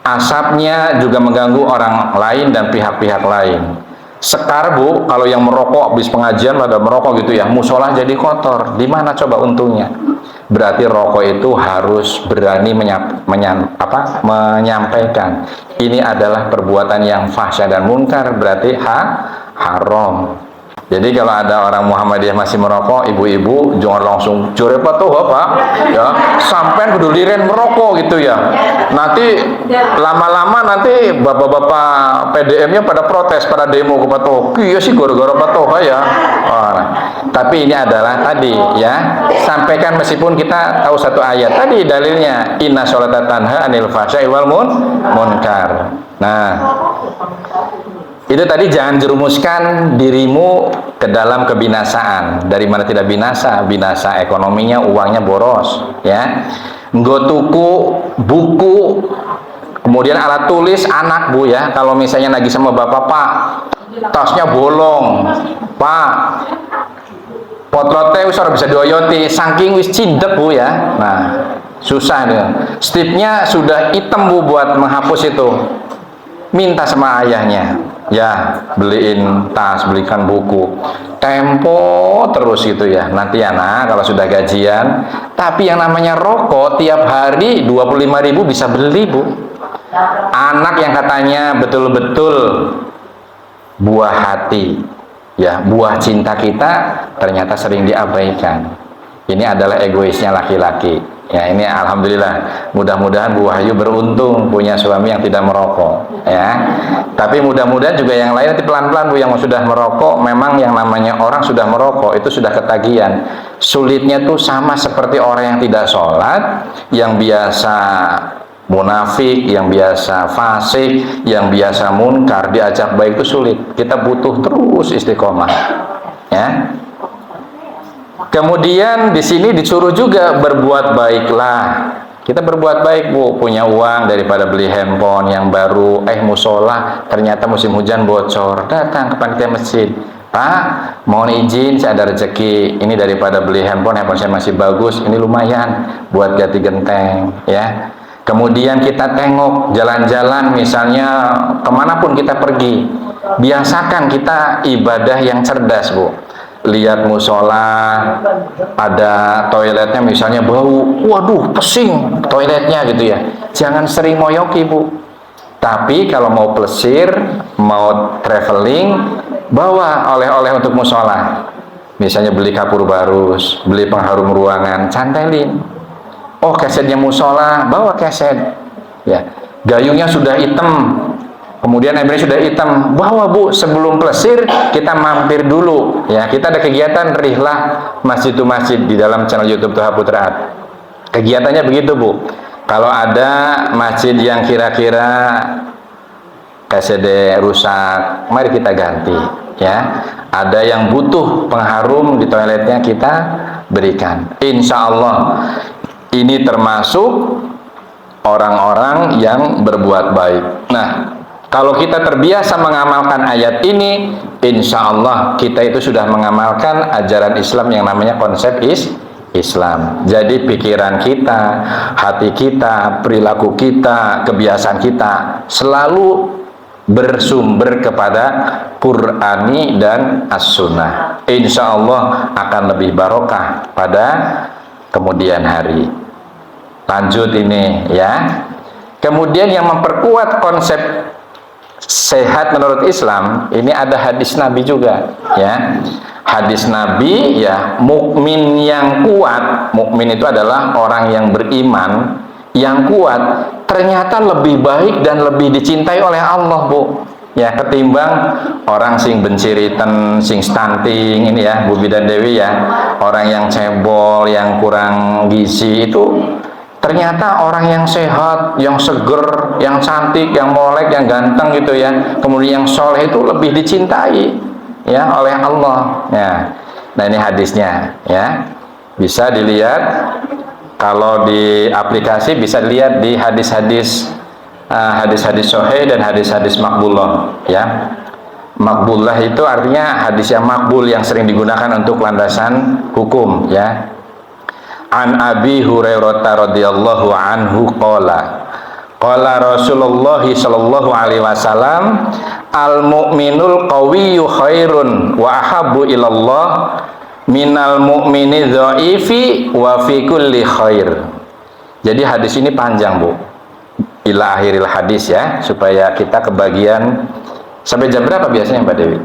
Asapnya juga mengganggu orang lain dan pihak-pihak lain. Sekar, Bu, kalau yang merokok habis pengajian pada merokok, gitu, ya, musola jadi kotor. Di mana coba untungnya? berarti rokok itu harus berani menyampaikan ini adalah perbuatan yang fahsya dan munkar, berarti haram. Jadi kalau ada orang Muhammadiyah masih merokok, ibu-ibu jangan langsung jorepa tuh Pak, ya, sampai keduliran merokok gitu ya. Nanti lama-lama nanti bapak-bapak PDM-nya pada protes, pada demo ke patoh. Iya sih gara-gara patoh ya. Tapi ini adalah tadi ya, sampaikan meskipun kita tahu satu ayat tadi dalilnya inna sholata tanha anil fahsya'i wal munkar. Nah, itu tadi jangan jerumuskan dirimu ke dalam kebinasaan. Dari mana tidak binasa? Binasa ekonominya, uangnya boros, ya. Nggo tuku buku, kemudian alat tulis anak Bu ya. Kalau misalnya lagi sama bapak, Pak, tasnya bolong, Pak. Potlotnya wis ora bisa dioyoti, saking wis cindek Bu ya. Nah, susah nih. Stripnya sudah hitam Bu buat menghapus itu. Minta sama ayahnya, ya beliin tas, belikan buku, tempo terus gitu ya. Nanti ya nak kalau sudah gajian. Tapi yang namanya rokok tiap hari 25.000 bisa beli Bu. Anak yang katanya betul-betul buah hati, ya buah cinta kita, ternyata sering diabaikan. Ini adalah egoisnya laki-laki. Ya ini alhamdulillah, mudah-mudahan Bu Wahyu beruntung punya suami yang tidak merokok ya. Tapi mudah-mudahan juga yang lain nanti pelan-pelan Bu yang sudah merokok, memang yang namanya orang sudah merokok itu sudah ketagihan. Sulitnya tuh sama seperti orang yang tidak sholat, yang biasa munafik, yang biasa fasik, yang biasa munkar, diajak baik itu sulit. Kita butuh terus istiqomah ya. Kemudian di sini disuruh juga berbuat baiklah. Kita berbuat baik Bu, punya uang daripada beli handphone yang baru, musola ternyata musim hujan bocor, datang ke panitia masjid. Pak, mohon izin saya ada rezeki, ini daripada beli handphone saya masih bagus, ini lumayan buat ganti genteng ya. Kemudian kita tengok jalan-jalan misalnya kemanapun kita pergi, biasakan kita ibadah yang cerdas Bu. Lihat musola ada toiletnya misalnya bau, waduh pesing toiletnya gitu ya, jangan sering moyoki Bu. Tapi kalau mau plesir, mau traveling, bawa oleh-oleh untuk musola, misalnya beli kapur barus, beli pengharum ruangan, cantelin. Oh kesetnya musola, bawa keset ya. Gayungnya sudah hitam, kemudian embernya sudah hitam, bawa Bu, sebelum plesir kita mampir dulu ya. Kita ada kegiatan rihlah masjid to masjid di dalam channel YouTube Toha Putra. Kegiatannya begitu Bu. Kalau ada masjid yang kira-kira KCD rusak, mari kita ganti ya. Ada yang butuh pengharum di toiletnya, kita berikan. Insya Allah ini termasuk orang-orang yang berbuat baik. Nah, kalau kita terbiasa mengamalkan ayat ini, insya Allah kita itu sudah mengamalkan ajaran Islam yang namanya konsep Islam. Jadi pikiran kita, hati kita, perilaku kita, kebiasaan kita selalu bersumber kepada Qur'ani dan As-Sunnah. Insya Allah akan lebih barokah pada kemudian hari. Lanjut ini ya. Kemudian yang memperkuat konsep sehat menurut Islam, ini ada hadis Nabi juga ya. Hadis Nabi ya, mukmin yang kuat, mukmin itu adalah orang yang beriman yang kuat, ternyata lebih baik dan lebih dicintai oleh Allah Bu ya, ketimbang orang sing benciritan, sing stunting ini ya, Bu Bidan Dewi ya, orang yang cebol, yang kurang gizi itu ternyata orang yang sehat, yang seger, yang cantik, yang molek, yang ganteng gitu ya, kemudian yang soleh itu lebih dicintai ya oleh Allah ya. Nah ini hadisnya ya, bisa dilihat kalau di aplikasi, bisa dilihat di hadis-hadis hadis-hadis sahih dan hadis-hadis makbullah ya. Makbullah itu artinya hadis yang makbul, yang sering digunakan untuk landasan hukum ya. An Abi Hurairah radhiyallahu anhu qala Rasulullah sallallahu alaihi wasallam al mu'minul qawiyyu khairun wa ahabbu ilallah minal mu'mini dhaifi wa fi kulli khair. Jadi hadis ini panjang, Bu, ila akhiril hadis ya, supaya kita kebagian. Sampai jam berapa biasanya Mbak Dewi?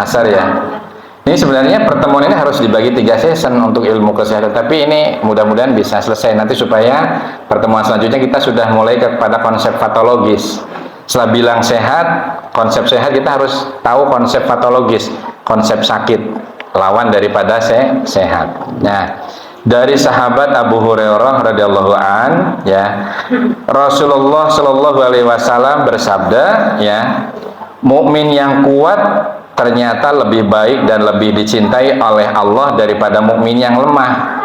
Asar ya. Ini sebenarnya pertemuan ini harus dibagi 3 session untuk ilmu kesehatan, tapi ini mudah-mudahan bisa selesai nanti, supaya pertemuan selanjutnya kita sudah mulai kepada konsep patologis. Setelah bilang sehat, konsep sehat, kita harus tahu konsep patologis, konsep sakit, lawan daripada sehat. Nah, dari sahabat Abu Hurairah radhiyallahu an, ya, Rasulullah Shallallahu alaihi wasallam bersabda, ya, mukmin yang kuat ternyata lebih baik dan lebih dicintai oleh Allah daripada mukmin yang lemah.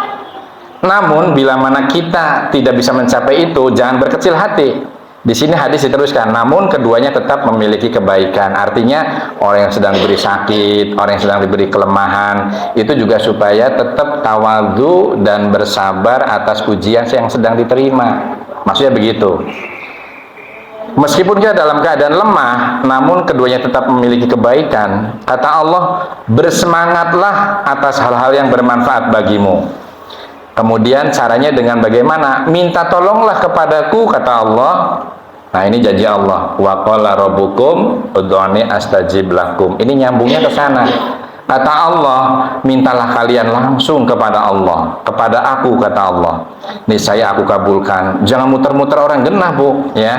Namun bila mana kita tidak bisa mencapai itu, jangan berkecil hati. Di sini hadis diteruskan, namun keduanya tetap memiliki kebaikan. Artinya orang yang sedang diberi sakit, orang yang sedang diberi kelemahan, itu juga supaya tetap tawadhu dan bersabar atas ujian yang sedang diterima. Maksudnya begitu. Meskipun kita dalam keadaan lemah, namun keduanya tetap memiliki kebaikan. Kata Allah, bersemangatlah atas hal-hal yang bermanfaat bagimu. Kemudian caranya dengan bagaimana? Minta tolonglah kepadaku, kata Allah. Nah, ini janji Allah. Wa qala rabbukum ud'uni astajib lakum. Ini nyambungnya ke sana. Kata Allah, mintalah kalian langsung kepada Allah, kepada aku, kata Allah. Niscaya aku kabulkan. Jangan muter-muter orang genah, Bu, ya.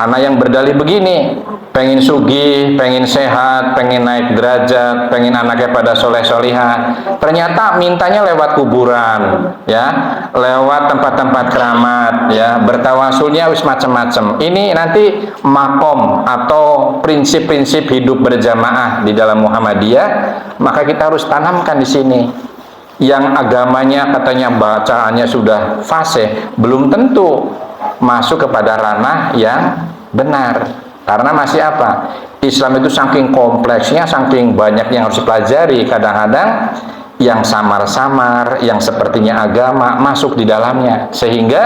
Anak yang berdalih begini, pengen sugih, pengen sehat, pengen naik derajat, pengen anaknya pada soleh-solihah, ternyata mintanya lewat kuburan, ya, lewat tempat-tempat keramat, ya, bertawasulnya wis macam-macam. Ini nanti makom atau prinsip-prinsip hidup berjamaah di dalam Muhammadiyah, maka kita harus tanamkan di sini. Yang agamanya katanya bacaannya sudah fasih, belum tentu masuk kepada ranah yang benar. Karena masih apa? Islam itu saking kompleksnya, saking banyak yang harus dipelajari, kadang-kadang yang samar-samar, yang sepertinya agama masuk di dalamnya, sehingga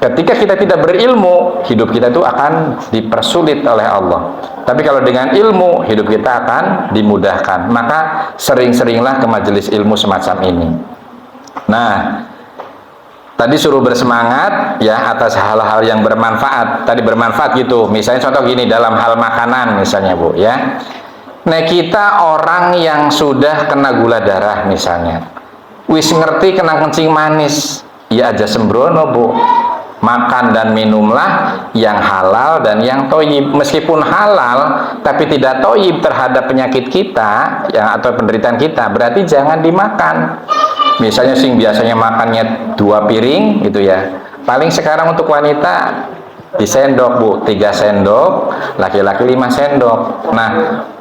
ketika kita tidak berilmu, hidup kita itu akan dipersulit oleh Allah. Tapi kalau dengan ilmu, hidup kita akan dimudahkan. Maka sering-seringlah ke majelis ilmu semacam ini. Nah, tadi suruh bersemangat ya atas hal-hal yang bermanfaat. Tadi bermanfaat gitu. Misalnya contoh gini, dalam hal makanan misalnya, Bu, ya. Nah, kita orang yang sudah kena gula darah misalnya, wis ngerti kena kencing manis, ya aja sembrono, Bu. Makan dan minumlah yang halal dan yang toyib. Meskipun halal, tapi tidak toyib terhadap penyakit kita ya, atau penderitaan kita, berarti jangan dimakan. Misalnya sing biasanya makannya 2 piring gitu ya, paling sekarang untuk wanita disendok, Bu, 3 sendok, laki-laki 5 sendok. Nah,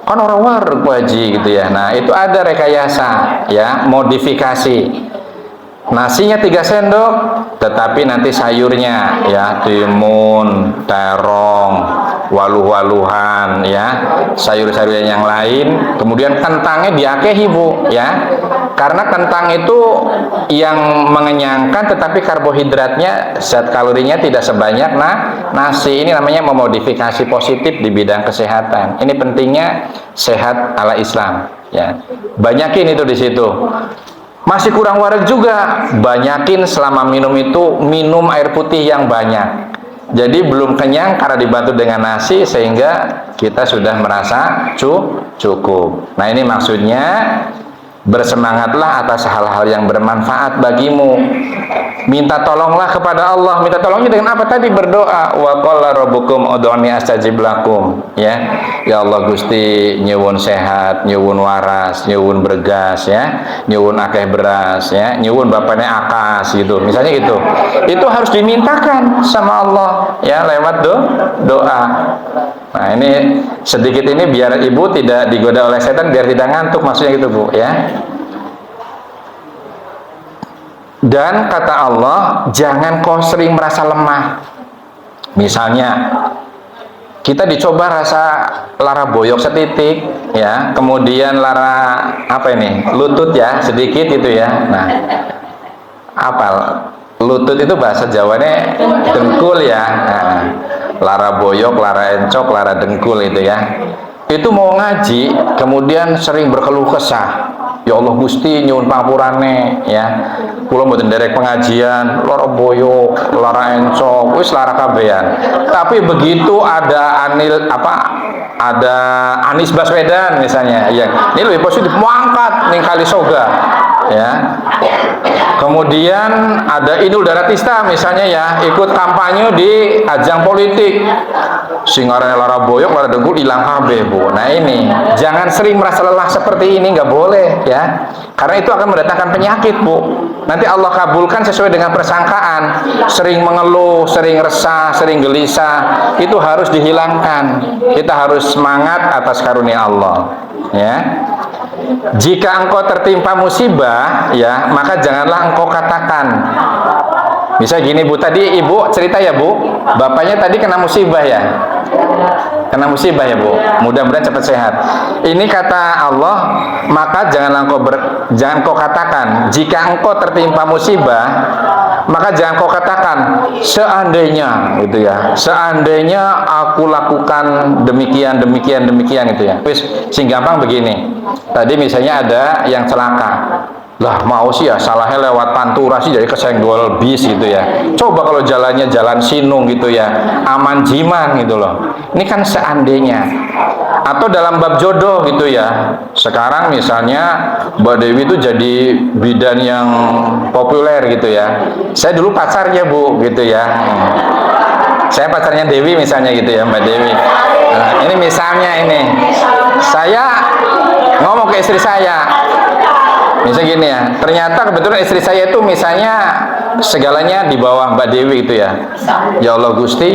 kan orang warung haji gitu ya. Nah, itu ada rekayasa ya, modifikasi. Nasinya 3 sendok, tetapi nanti sayurnya ya timun, terong, waluh-waluhan ya, sayur-sayuran yang lain. Kemudian kentangnya diakehi, Bu, ya. Karena kentang itu yang mengenyangkan, tetapi karbohidratnya, zat kalorinya tidak sebanyak nasi. Ini namanya memodifikasi positif di bidang kesehatan. Ini pentingnya sehat ala Islam ya. Banyakin itu di situ. Masih kurang waras juga, banyakin selama minum itu, minum air putih yang banyak. Jadi belum kenyang karena dibantu dengan nasi, sehingga kita sudah merasa cukup. Nah, ini maksudnya bersemangatlah atas hal-hal yang bermanfaat bagimu. Minta tolonglah kepada Allah. Minta tolongnya dengan apa tadi? Berdoa. Wa qala rabbukum ud'uni astajib lakum. Ya. Ya Allah Gusti, nyuwun sehat, nyuwun waras, nyuwun bergas ya, nyuwun akeh beras ya, nyuwun bapaknya akas gitu. Misalnya gitu. Itu harus dimintakan sama Allah ya lewat doa. Nah, ini sedikit ini biar ibu tidak digoda oleh setan, biar tidak ngantuk, maksudnya gitu, Bu, ya. Dan kata Allah, jangan kau sering merasa lemah. Misalnya, kita dicoba rasa lara boyok setitik, ya, kemudian lara apa ini, lutut ya, sedikit itu ya. Nah, apal lutut itu bahasa Jawanya dengkul ya. Nah, lara boyok, lara encok, lara dengkul itu ya. Itu mau ngaji, kemudian sering berkeluh kesah. Ya Allah Gusti nyuwun pangapurane ya. Kula mboten nderek pengajian, lara boyo, lara encok, wis lara kabehan. Tapi begitu ada ada Anies Baswedan misalnya, ya ini lebih positif, mau angkat ning Kali Soga ya. Kemudian ada Inul Daratista misalnya ya, ikut kampanye di ajang politik, singarane lara boyok, lara dengkul hilang kabeh Bu. Nah ini jangan sering merasa lelah seperti ini, nggak boleh ya, karena itu akan mendatangkan penyakit Bu. Nanti Allah kabulkan sesuai dengan persangkaan. Sering mengeluh, sering resah, sering gelisah, itu harus dihilangkan. Kita harus semangat atas karunia Allah ya. Jika engkau tertimpa musibah ya, maka janganlah engkau katakan, misal gini Bu, tadi Ibu cerita ya Bu, bapaknya tadi kena musibah ya, kena musibah ya Bu, mudah-mudahan cepat sehat. Ini kata Allah, maka jangan kau katakan, jika engkau tertimpa musibah, maka jangan kau katakan seandainya gitu ya, seandainya aku lakukan demikian gitu ya. Wis sing gampang begini, tadi misalnya ada yang celaka, lah mau sih ya salahnya lewat Pantura sih jadi kesenggol bis gitu ya. Coba kalau jalannya jalan Sinung gitu ya, aman jiman gitu loh. Ini kan seandainya. Atau dalam bab jodoh gitu ya, sekarang misalnya Mbak Dewi itu jadi bidan yang populer gitu ya. Saya dulu pacarnya Bu gitu ya, saya pacarnya Dewi misalnya gitu ya, Mbak Dewi. Nah, ini misalnya ini saya ngomong ke istri saya, misalnya gini ya, ternyata kebetulan istri saya itu misalnya segalanya di bawah Mbak Dewi gitu ya. Ya Allah Gusti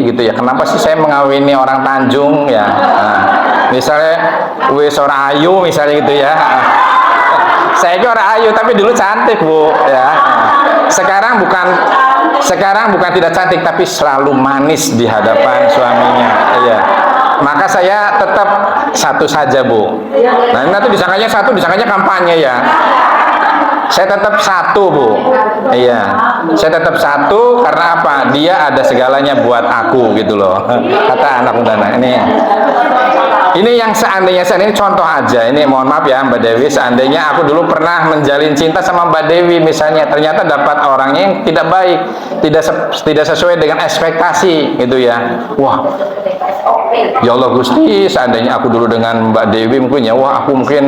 gitu ya, kenapa sih saya mengawini orang Tanjung ya? Nah, misalnya wis ora ayu misalnya gitu ya. Saya itu orang ayu tapi dulu cantik Bu ya. Sekarang bukan tidak cantik tapi selalu manis di hadapan suaminya. Iya. Maka saya tetap satu saja Bu. Nah ini nanti disangkanya satu, disangkanya kampanye ya. Saya tetap satu Bu. Iya, saya tetap satu karena apa? Dia ada segalanya buat aku gitu loh. Kata anak muda. Ini yang seandainya ini contoh aja. Ini mohon maaf ya Mbak Dewi, seandainya aku dulu pernah menjalin cinta sama Mbak Dewi misalnya, ternyata dapat orangnya yang tidak baik, tidak sesuai dengan ekspektasi gitu ya. Wah, ya Allah Gusti, seandainya aku dulu dengan Mbak Dewi mungkin ya, wah aku mungkin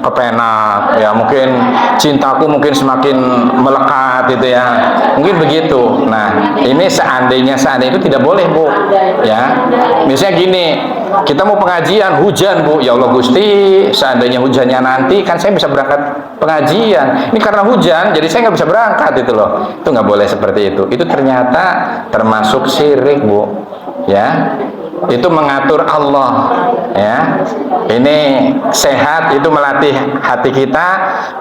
kepenak ya, mungkin cintaku mungkin semakin melekat gitu ya, mungkin begitu. Nah ini seandainya itu tidak boleh Bu ya. Misalnya gini, kita mau pengajian hujan Bu, ya Allah Gusti, seandainya hujannya nanti kan saya bisa berangkat pengajian, ini karena hujan jadi saya nggak bisa berangkat itu loh. Itu nggak boleh seperti itu. Itu ternyata termasuk syirik Bu ya. Itu mengatur Allah ya. Ini sehat itu melatih hati kita,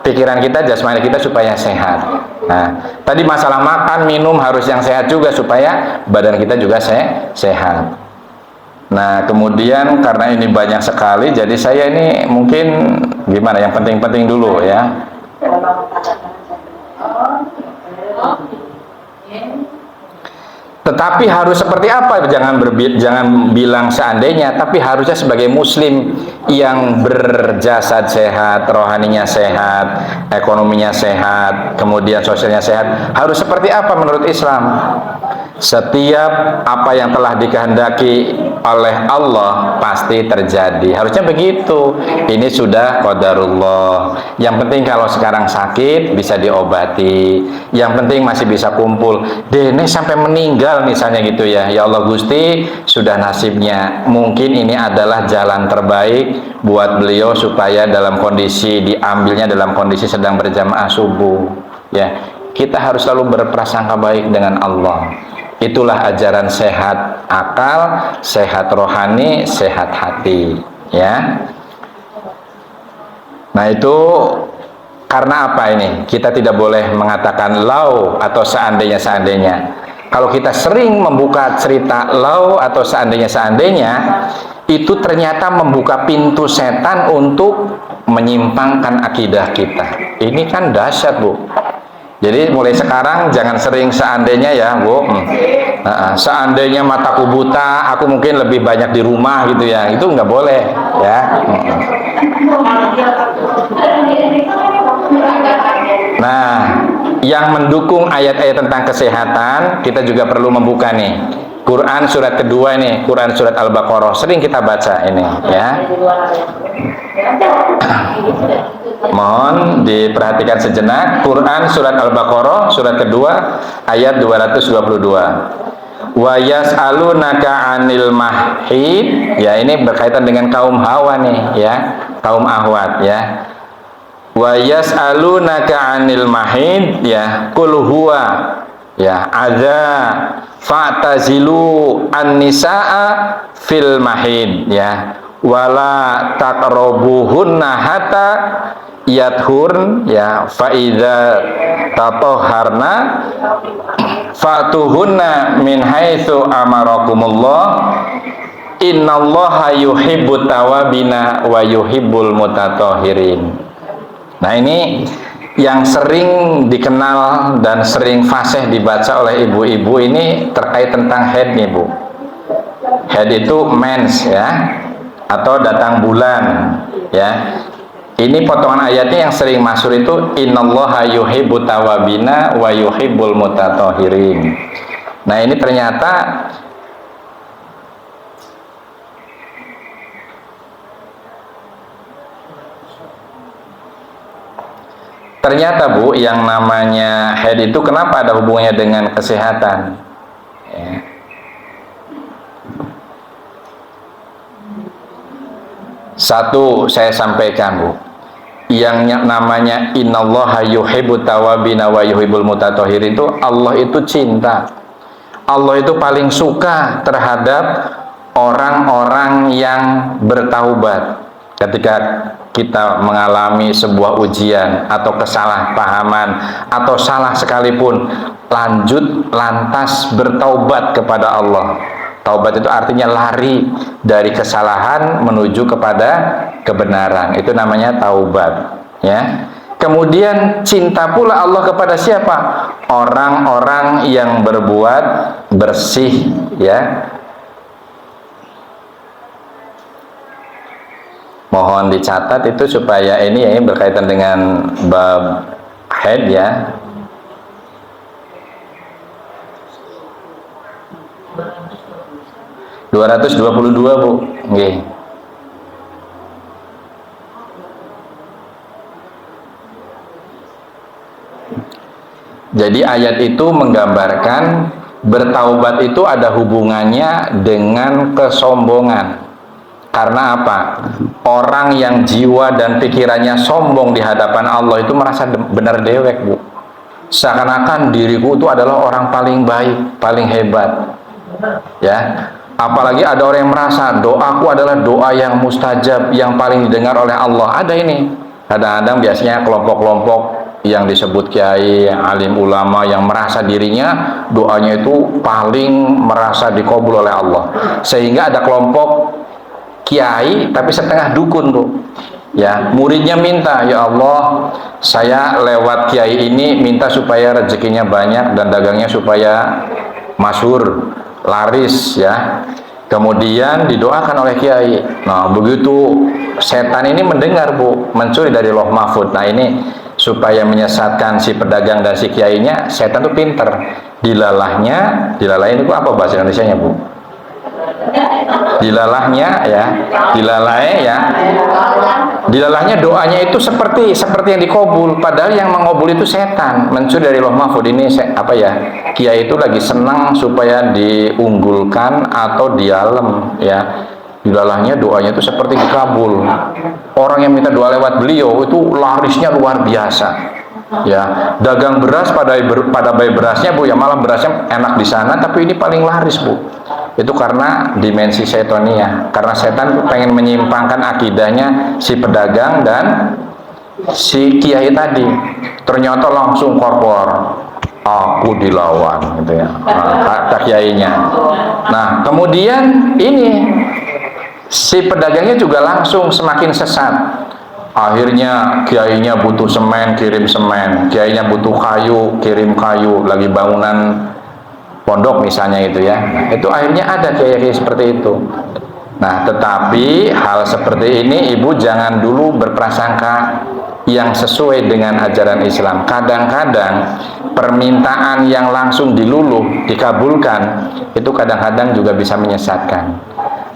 pikiran kita, jasmani kita supaya sehat. Nah tadi masalah makan minum harus yang sehat juga supaya badan kita juga sehat. Nah kemudian karena ini banyak sekali, jadi saya ini mungkin gimana yang penting-penting dulu ya. Tetapi harus seperti apa? Jangan bilang seandainya, tapi harusnya sebagai muslim yang berjasad sehat, rohaninya sehat, ekonominya sehat, kemudian sosialnya sehat, harus seperti apa menurut Islam? Setiap apa yang telah dikehendaki oleh Allah pasti terjadi. Harusnya begitu. Ini sudah qadarullah. Yang penting kalau sekarang sakit bisa diobati. Yang penting masih bisa kumpul. Dene sampai meninggal misalnya gitu ya. Ya Allah Gusti, sudah nasibnya. Mungkin ini adalah jalan terbaik buat beliau supaya dalam kondisi diambilnya dalam kondisi sedang berjamaah subuh. Ya, kita harus selalu berprasangka baik dengan Allah. Itulah ajaran sehat akal, sehat rohani, sehat hati ya. Nah itu karena apa ini? Kita tidak boleh mengatakan lau atau seandainya. Kalau kita sering membuka cerita lau atau seandainya, itu ternyata membuka pintu setan untuk menyimpangkan akidah kita. Ini kan dahsyat Bu. Jadi mulai sekarang jangan sering seandainya ya Bu. Seandainya mataku buta, aku mungkin lebih banyak di rumah gitu ya. Itu nggak boleh ya. Nah, yang mendukung ayat-ayat tentang kesehatan, kita juga perlu membuka nih Quran surat kedua nih, Quran surat Al-Baqarah. Sering kita baca ini ya. Mohon diperhatikan sejenak. Quran surat Al-Baqarah surat kedua ayat 222. Wa yas'alunaka 'anil mahid. Ya, ini berkaitan dengan kaum Hawa nih ya, kaum Ahwat ya. Wa yas'alunaka 'anil mahid ya, qul huwa ya adza fa'tazilu an-nisaa fil mahid ya, wala taqrabuhunna hatta yathurn ya, fa idza tatahharna fa'tuhunna min haitsu amarakumullah innallaha yuhibbut tawabina wa yuhibbul mutatahhirin. Nah, ini yang sering dikenal dan sering fasih dibaca oleh ibu-ibu ini terkait tentang haid nih Bu. Haid itu mens ya, atau datang bulan ya. Ini potongan ayatnya yang sering masyhur itu innallaha yuhibbut tawabina wa yuhibbul mutatahhirin. Nah, ini ternyata Bu, yang namanya haid itu kenapa ada hubungannya dengan kesehatan ya. Satu, saya sampaikan Bu, yang namanya innallaha yuhibbut tawabina wa yuhibbul mutatahhirin itu Allah itu cinta. Allah itu paling suka terhadap orang-orang yang bertaubat. Ketika kita mengalami sebuah ujian atau kesalahpahaman atau salah sekalipun, lantas bertaubat kepada Allah. Taubat itu artinya lari dari kesalahan menuju kepada kebenaran. Itu namanya taubat ya. Kemudian cinta pula Allah kepada siapa? Orang-orang yang berbuat bersih ya. Mohon dicatat itu supaya ini berkaitan dengan bab haid ya. (222) Bu. Nggih. Jadi ayat itu menggambarkan bertaubat itu ada hubungannya dengan kesombongan. Karena apa? Orang yang jiwa dan pikirannya sombong di hadapan Allah itu merasa benar dewek Bu. Seakan-akan diriku itu adalah orang paling baik, paling hebat ya. Apalagi ada orang yang merasa doaku adalah doa yang mustajab, yang paling didengar oleh Allah. Ada ini. Kadang-kadang biasanya kelompok-kelompok yang disebut kiai, alim ulama yang merasa dirinya doanya itu paling merasa dikabul oleh Allah. Sehingga ada kelompok kiai tapi setengah dukun tuh ya, muridnya minta, ya Allah saya lewat kiai ini minta supaya rezekinya banyak dan dagangnya supaya masyhur, laris ya. Kemudian didoakan oleh kiai. Nah, begitu setan ini mendengar Bu, mencuri dari Lauh Mahfud. Nah, ini supaya menyesatkan si pedagang dan si kiainya, setan tuh pinter. Dilalahin itu apa bahasa Indonesianya Bu? Dilalahnya ya, dilalahnya doanya itu seperti yang dikabul, padahal yang mengabul itu setan, mencuri dari Lauh Mahfud. Ini apa ya, kiai itu lagi senang supaya diunggulkan atau dialem ya. Dilalahnya doanya itu seperti dikabul. Orang yang minta doa lewat beliau itu larisnya luar biasa ya. Dagang beras pada bayi berasnya Bu ya, malah berasnya enak di sana, tapi ini paling laris Bu. Itu karena dimensi setonia, karena setan pengen menyimpangkan akidahnya si pedagang dan si kiai tadi. Ternyata langsung korpor, aku dilawan gitu ya, kata kiainya. Nah, kemudian ini si pedagangnya juga langsung semakin sesat. Akhirnya kiainya butuh semen, kirim semen, kiainya butuh kayu, kirim kayu, lagi bangunan pondok misalnya itu ya. Nah, itu akhirnya ada kiai seperti itu. Nah, tetapi hal seperti ini Ibu jangan dulu berprasangka yang sesuai dengan ajaran Islam. Kadang-kadang permintaan yang langsung diluluh dikabulkan itu kadang-kadang juga bisa menyesatkan.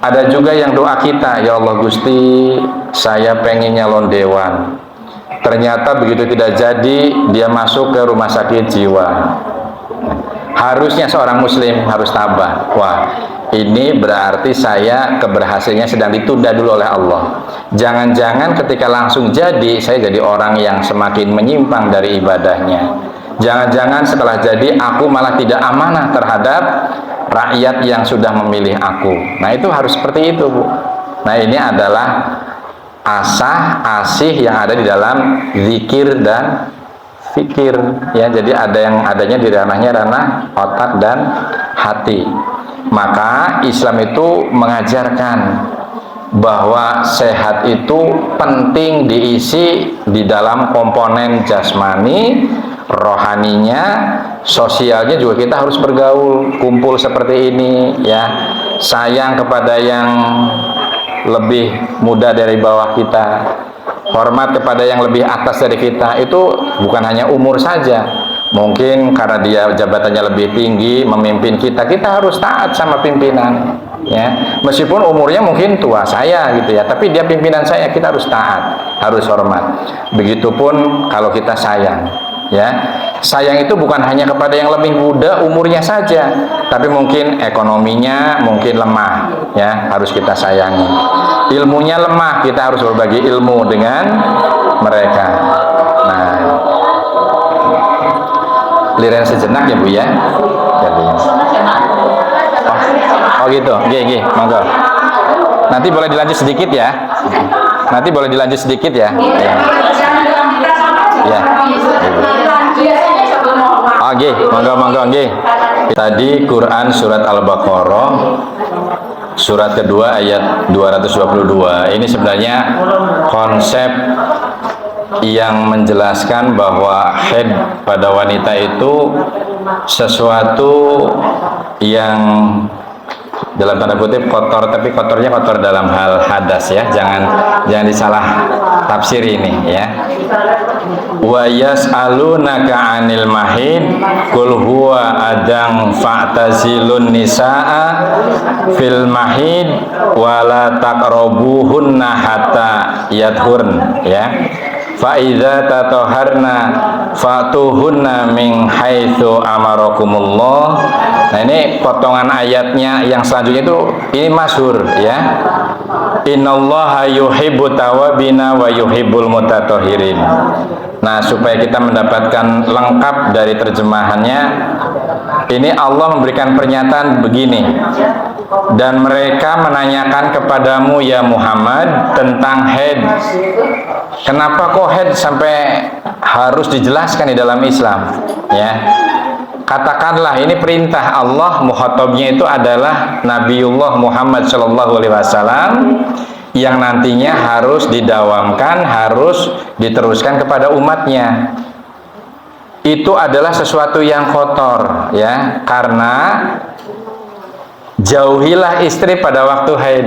Ada juga yang doa kita, ya Allah Gusti, saya pengen nyalon dewan, ternyata begitu tidak jadi dia masuk ke rumah sakit jiwa. Harusnya seorang muslim harus tabah, wah ini berarti saya keberhasilannya sedang ditunda dulu oleh Allah. Jangan-jangan ketika langsung jadi, saya jadi orang yang semakin menyimpang dari ibadahnya. Jangan-jangan setelah jadi, aku malah tidak amanah terhadap rakyat yang sudah memilih aku. Nah itu harus seperti itu, Bu. Nah ini adalah asih yang ada di dalam zikir dan fikir, ya. Jadi ada yang adanya di ranah otak dan hati. Maka Islam itu mengajarkan bahwa sehat itu penting diisi di dalam komponen jasmani, rohaninya, sosialnya juga kita harus bergaul, kumpul seperti ini, ya. Sayang kepada yang lebih muda dari bawah kita, hormat kepada yang lebih atas dari kita. Itu bukan hanya umur saja. Mungkin karena dia jabatannya lebih tinggi, memimpin kita, kita harus taat sama pimpinan, ya. Meskipun umurnya mungkin tua saya gitu ya, tapi dia pimpinan saya, kita harus taat, harus hormat. Begitupun kalau kita sayang, ya. Sayang itu bukan hanya kepada yang lebih muda umurnya saja, tapi mungkin ekonominya mungkin lemah, ya, harus kita sayangi. Ilmunya lemah, kita harus berbagi ilmu dengan mereka. Nah, liren sejenak ya Bu ya. Jadi, oh gitu, gih, monggo. Nanti boleh dilanjut sedikit ya. Nanti boleh dilanjut sedikit ya. Ya. Oke, monggo. Tadi Quran surat Al-Baqarah surat kedua ayat 222. Ini sebenarnya konsep yang menjelaskan bahwa haid pada wanita itu sesuatu yang dalam tanda kutip kotor, tapi kotornya kotor dalam hal hadas, ya. Jangan disalah tafsir ini, ya. Wa yas'alunaka 'anil mahid qul huwa adang fa'tazilun nisaa fil mahid wa la taqrabuhunna hatta yadhurn, ya. Fa idza tataharna fatuhunna min haitsu amarakumullah. Nah, ini potongan ayatnya yang selanjutnya itu ini masyhur, ya. Innallaha yuhibbu tawabina wa yuhibbul mutatahhirin. Nah, supaya kita mendapatkan lengkap dari terjemahannya, ini Allah memberikan pernyataan begini. Dan mereka menanyakan kepadamu ya Muhammad tentang haid. Kenapa kok haid sampai harus dijelaskan di dalam Islam, ya? Katakanlah ini perintah Allah, mukhatabnya itu adalah Nabiullah Muhammad SAW yang nantinya harus didawamkan, harus diteruskan kepada umatnya. Itu adalah sesuatu yang kotor, ya, karena jauhilah istri pada waktu haid.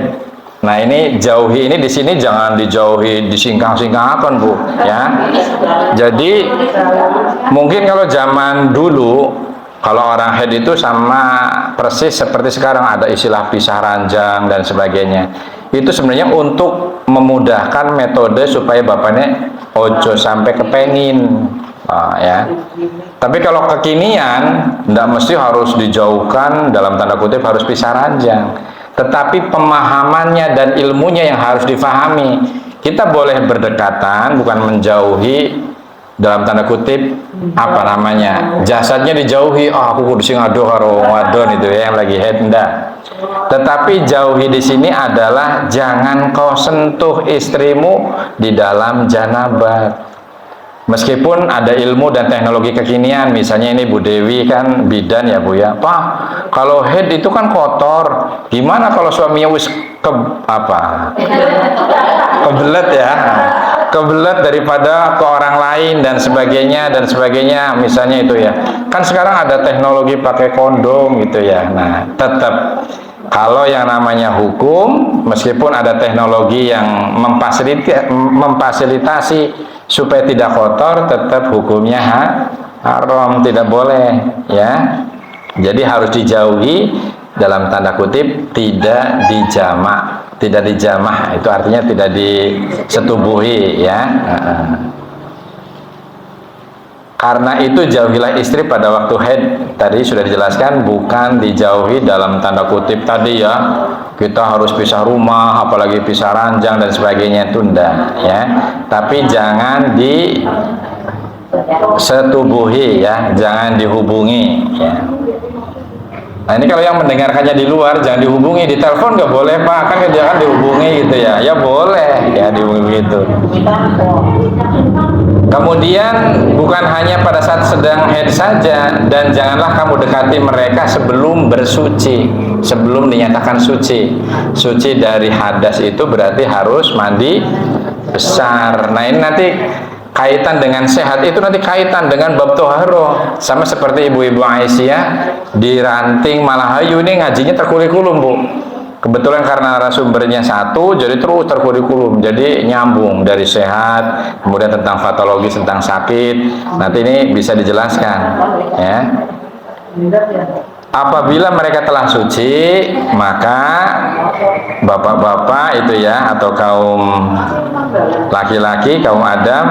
Nah, ini jauhi ini di sini jangan dijauhi disingkang-singkangkan, Bu, ya. Jadi mungkin kalau zaman dulu kalau orang haid itu sama persis seperti sekarang ada istilah pisah ranjang dan sebagainya. Itu sebenarnya untuk memudahkan metode supaya bapaknya ojo sampai kepengin. Ya. Tapi kalau kekinian tidak mesti harus dijauhkan, dalam tanda kutip harus pisah ranjang, tetapi pemahamannya dan ilmunya yang harus difahami. Kita boleh berdekatan, bukan menjauhi dalam tanda kutip apa namanya, jasadnya dijauhi. Aku kudu sing adoh karo wadon itu ya, yang lagi haid, enggak. Tetapi jauhi di sini adalah jangan kau sentuh istrimu di dalam janabat. Meskipun ada ilmu dan teknologi kekinian, misalnya ini Bu Dewi kan bidan ya Bu ya, Pak, kalau head itu kan kotor, gimana kalau suaminya wis kebelet ya, kebelet daripada ke orang lain dan sebagainya, misalnya itu ya. Kan sekarang ada teknologi pakai kondom gitu ya. Nah, tetap Kalau yang namanya hukum, meskipun ada teknologi yang memfasilitasi supaya tidak kotor, tetap hukumnya haram, tidak boleh, ya. Jadi harus dijauhi, dalam tanda kutip, tidak dijamak. Tidak dijamah itu artinya tidak disetubuhi, ya. Karena itu jauhilah istri pada waktu haid. Tadi sudah dijelaskan, bukan dijauhi dalam tanda kutip tadi ya, kita harus pisah rumah, apalagi pisah ranjang dan sebagainya, itu enggak, ya. Tapi jangan disetubuhi, ya, jangan dihubungi, ya. Nah ini kalau yang mendengarkannya di luar, jangan dihubungi, di telepon nggak boleh Pak, kan jangan dihubungi gitu ya. Ya boleh, ya dihubungi gitu. Kemudian bukan hanya pada saat sedang haid saja, dan janganlah kamu dekati mereka sebelum bersuci, sebelum dinyatakan suci. Suci dari hadas itu berarti harus mandi besar. Nah ini nanti kaitan dengan sehat, itu nanti kaitan dengan bab toharoh, sama seperti ibu-ibu Aisyah di Ranting Malahayu ini ngajinya terkurikulum Bu. Kebetulan karena narasumbernya satu, jadi terus terkurikulum, jadi nyambung dari sehat, kemudian tentang patologi, tentang sakit. Nanti ini bisa dijelaskan, ya. Apabila mereka telah suci, maka bapak-bapak itu ya, atau kaum laki-laki, kaum Adam,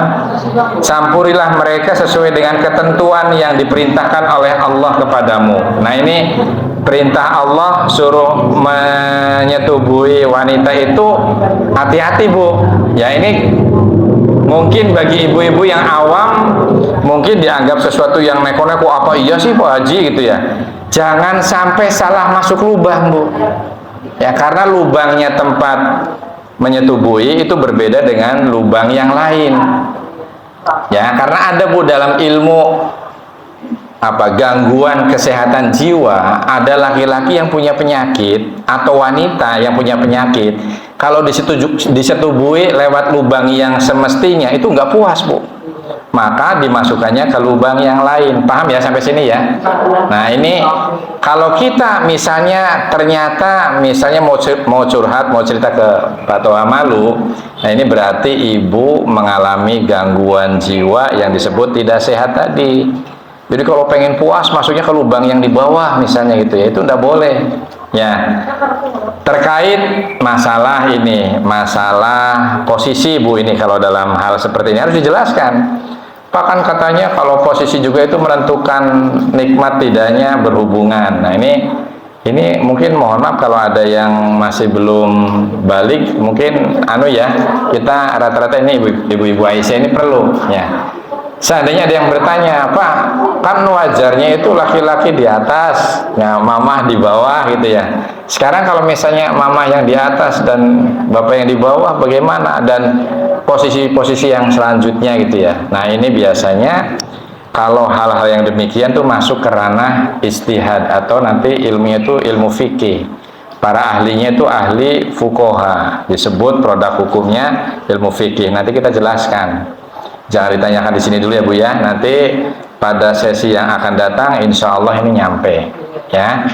campurilah mereka sesuai dengan ketentuan yang diperintahkan oleh Allah kepadamu. Nah ini perintah Allah suruh menyetubuhi wanita itu, hati-hati Bu. Ya ini mungkin bagi ibu-ibu yang awam mungkin dianggap sesuatu yang neko-neko, apa iya sih Pak Haji gitu ya. Jangan sampai salah masuk lubang Bu. Ya karena lubangnya tempat menyetubuhi itu berbeda dengan lubang yang lain. Ya karena ada Bu dalam ilmu gangguan kesehatan jiwa, ada laki-laki yang punya penyakit atau wanita yang punya penyakit, kalau disetubuhi lewat lubang yang semestinya itu nggak puas Bu, maka dimasukkannya ke lubang yang lain. Paham ya sampai sini ya? Nah ini kalau kita misalnya ternyata mau curhat, mau cerita ke Pak Toha malu, nah ini berarti ibu mengalami gangguan jiwa yang disebut tidak sehat tadi. Jadi kalau pengen puas masuknya ke lubang yang di bawah misalnya gitu ya, itu enggak boleh. Ya. Terkait masalah ini, masalah posisi Bu, ini kalau dalam hal seperti ini harus dijelaskan. Pak kan katanya kalau posisi juga itu menentukan nikmat tidaknya berhubungan. Nah ini mungkin mohon maaf kalau ada yang masih belum balik, mungkin kita rata-rata ini ibu-ibu Aisyah ini perlu ya. Seandainya ada yang bertanya, Pak, kan wajarnya itu laki-laki di atas, ya mamah di bawah gitu ya. Sekarang kalau misalnya mamah yang di atas dan bapak yang di bawah, bagaimana? Dan posisi-posisi yang selanjutnya gitu ya. Nah ini biasanya kalau hal-hal yang demikian tuh masuk ke ranah ijtihad, atau nanti ilmunya itu ilmu fikih. Para ahlinya itu ahli fuqaha, disebut produk hukumnya ilmu fikih. Nanti kita jelaskan. Jangan ditanyakan di sini dulu ya Bu ya. Nanti pada sesi yang akan datang insya Allah ini nyampe ya.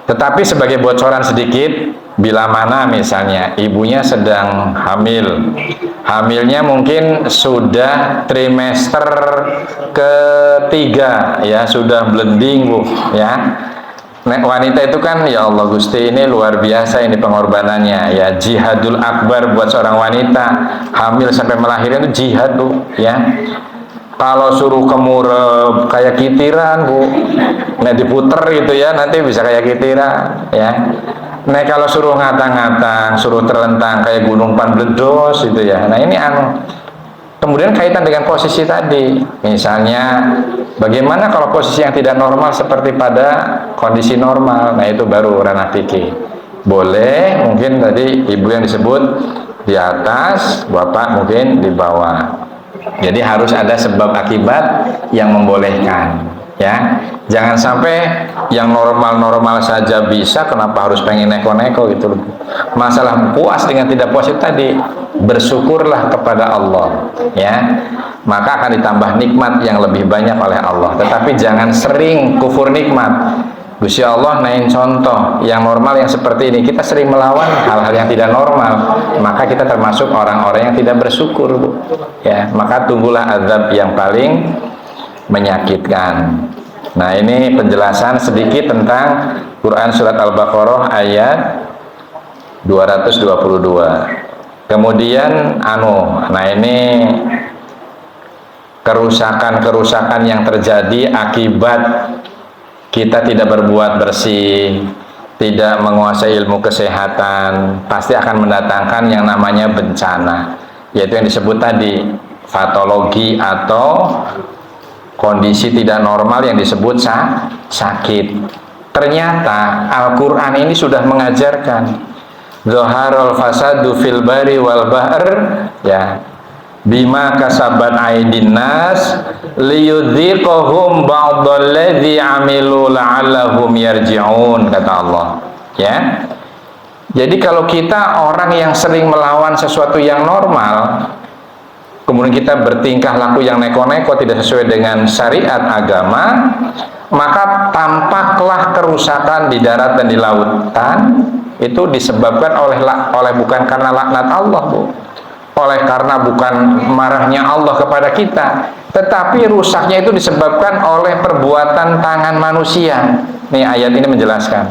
Tetapi sebagai bocoran sedikit, bila mana misalnya ibunya sedang hamil, hamilnya mungkin sudah trimester ketiga ya, sudah blending Bu ya. Wanita itu kan ya Allah Gusti, ini luar biasa ini pengorbanannya ya, jihadul akbar buat seorang wanita hamil sampai melahirkan itu jihad Bu ya. Kalau suruh kemurep kayak kitiran Bu, nah diputer gitu ya, nanti bisa kayak kitiran ya. Nah kalau suruh ngatang-ngatang, suruh terlentang kayak gunung Panbledos gitu ya. Nah ini kemudian kaitan dengan posisi tadi, misalnya bagaimana kalau posisi yang tidak normal seperti pada kondisi normal. Nah itu baru ranah fikih. Boleh mungkin tadi ibu yang disebut di atas, bapak mungkin di bawah. Jadi harus ada sebab akibat yang membolehkan ya. Jangan sampai yang normal-normal saja bisa, kenapa harus pengen neko-neko gitu. Masalah puas dengan tidak puas itu tadi, bersyukurlah kepada Allah ya, maka akan ditambah nikmat yang lebih banyak oleh Allah. Tetapi jangan sering kufur nikmat. Gusti Allah naik contoh yang normal yang seperti ini. Kita sering melawan hal-hal yang tidak normal, maka kita termasuk orang-orang yang tidak bersyukur, Bu. Ya, maka tunggulah azab yang paling menyakitkan. Nah, ini penjelasan sedikit tentang Quran surat Al-Baqarah ayat 222. Kemudian nah ini kerusakan-kerusakan yang terjadi akibat kita tidak berbuat bersih, tidak menguasai ilmu kesehatan, pasti akan mendatangkan yang namanya bencana, yaitu yang disebut tadi patologi atau kondisi tidak normal yang disebut sakit. Ternyata Al-Quran ini sudah mengajarkan Zaharul fasadu fil bari wal bahr, ya, bima kasabat aidin nas liyudhiqahum ba'dalladzi amilu la'allahum yarji'un, kata Allah. Ya, jadi kalau kita orang yang sering melawan sesuatu yang normal, kemudian kita bertingkah laku yang neko-neko tidak sesuai dengan syariat agama, maka tampaklah kerusakan di darat dan di lautan. Itu disebabkan oleh bukan karena laknat Allah, Bu, oleh karena bukan marahnya Allah kepada kita, tetapi rusaknya itu disebabkan oleh perbuatan tangan manusia. Nih ayat ini menjelaskan.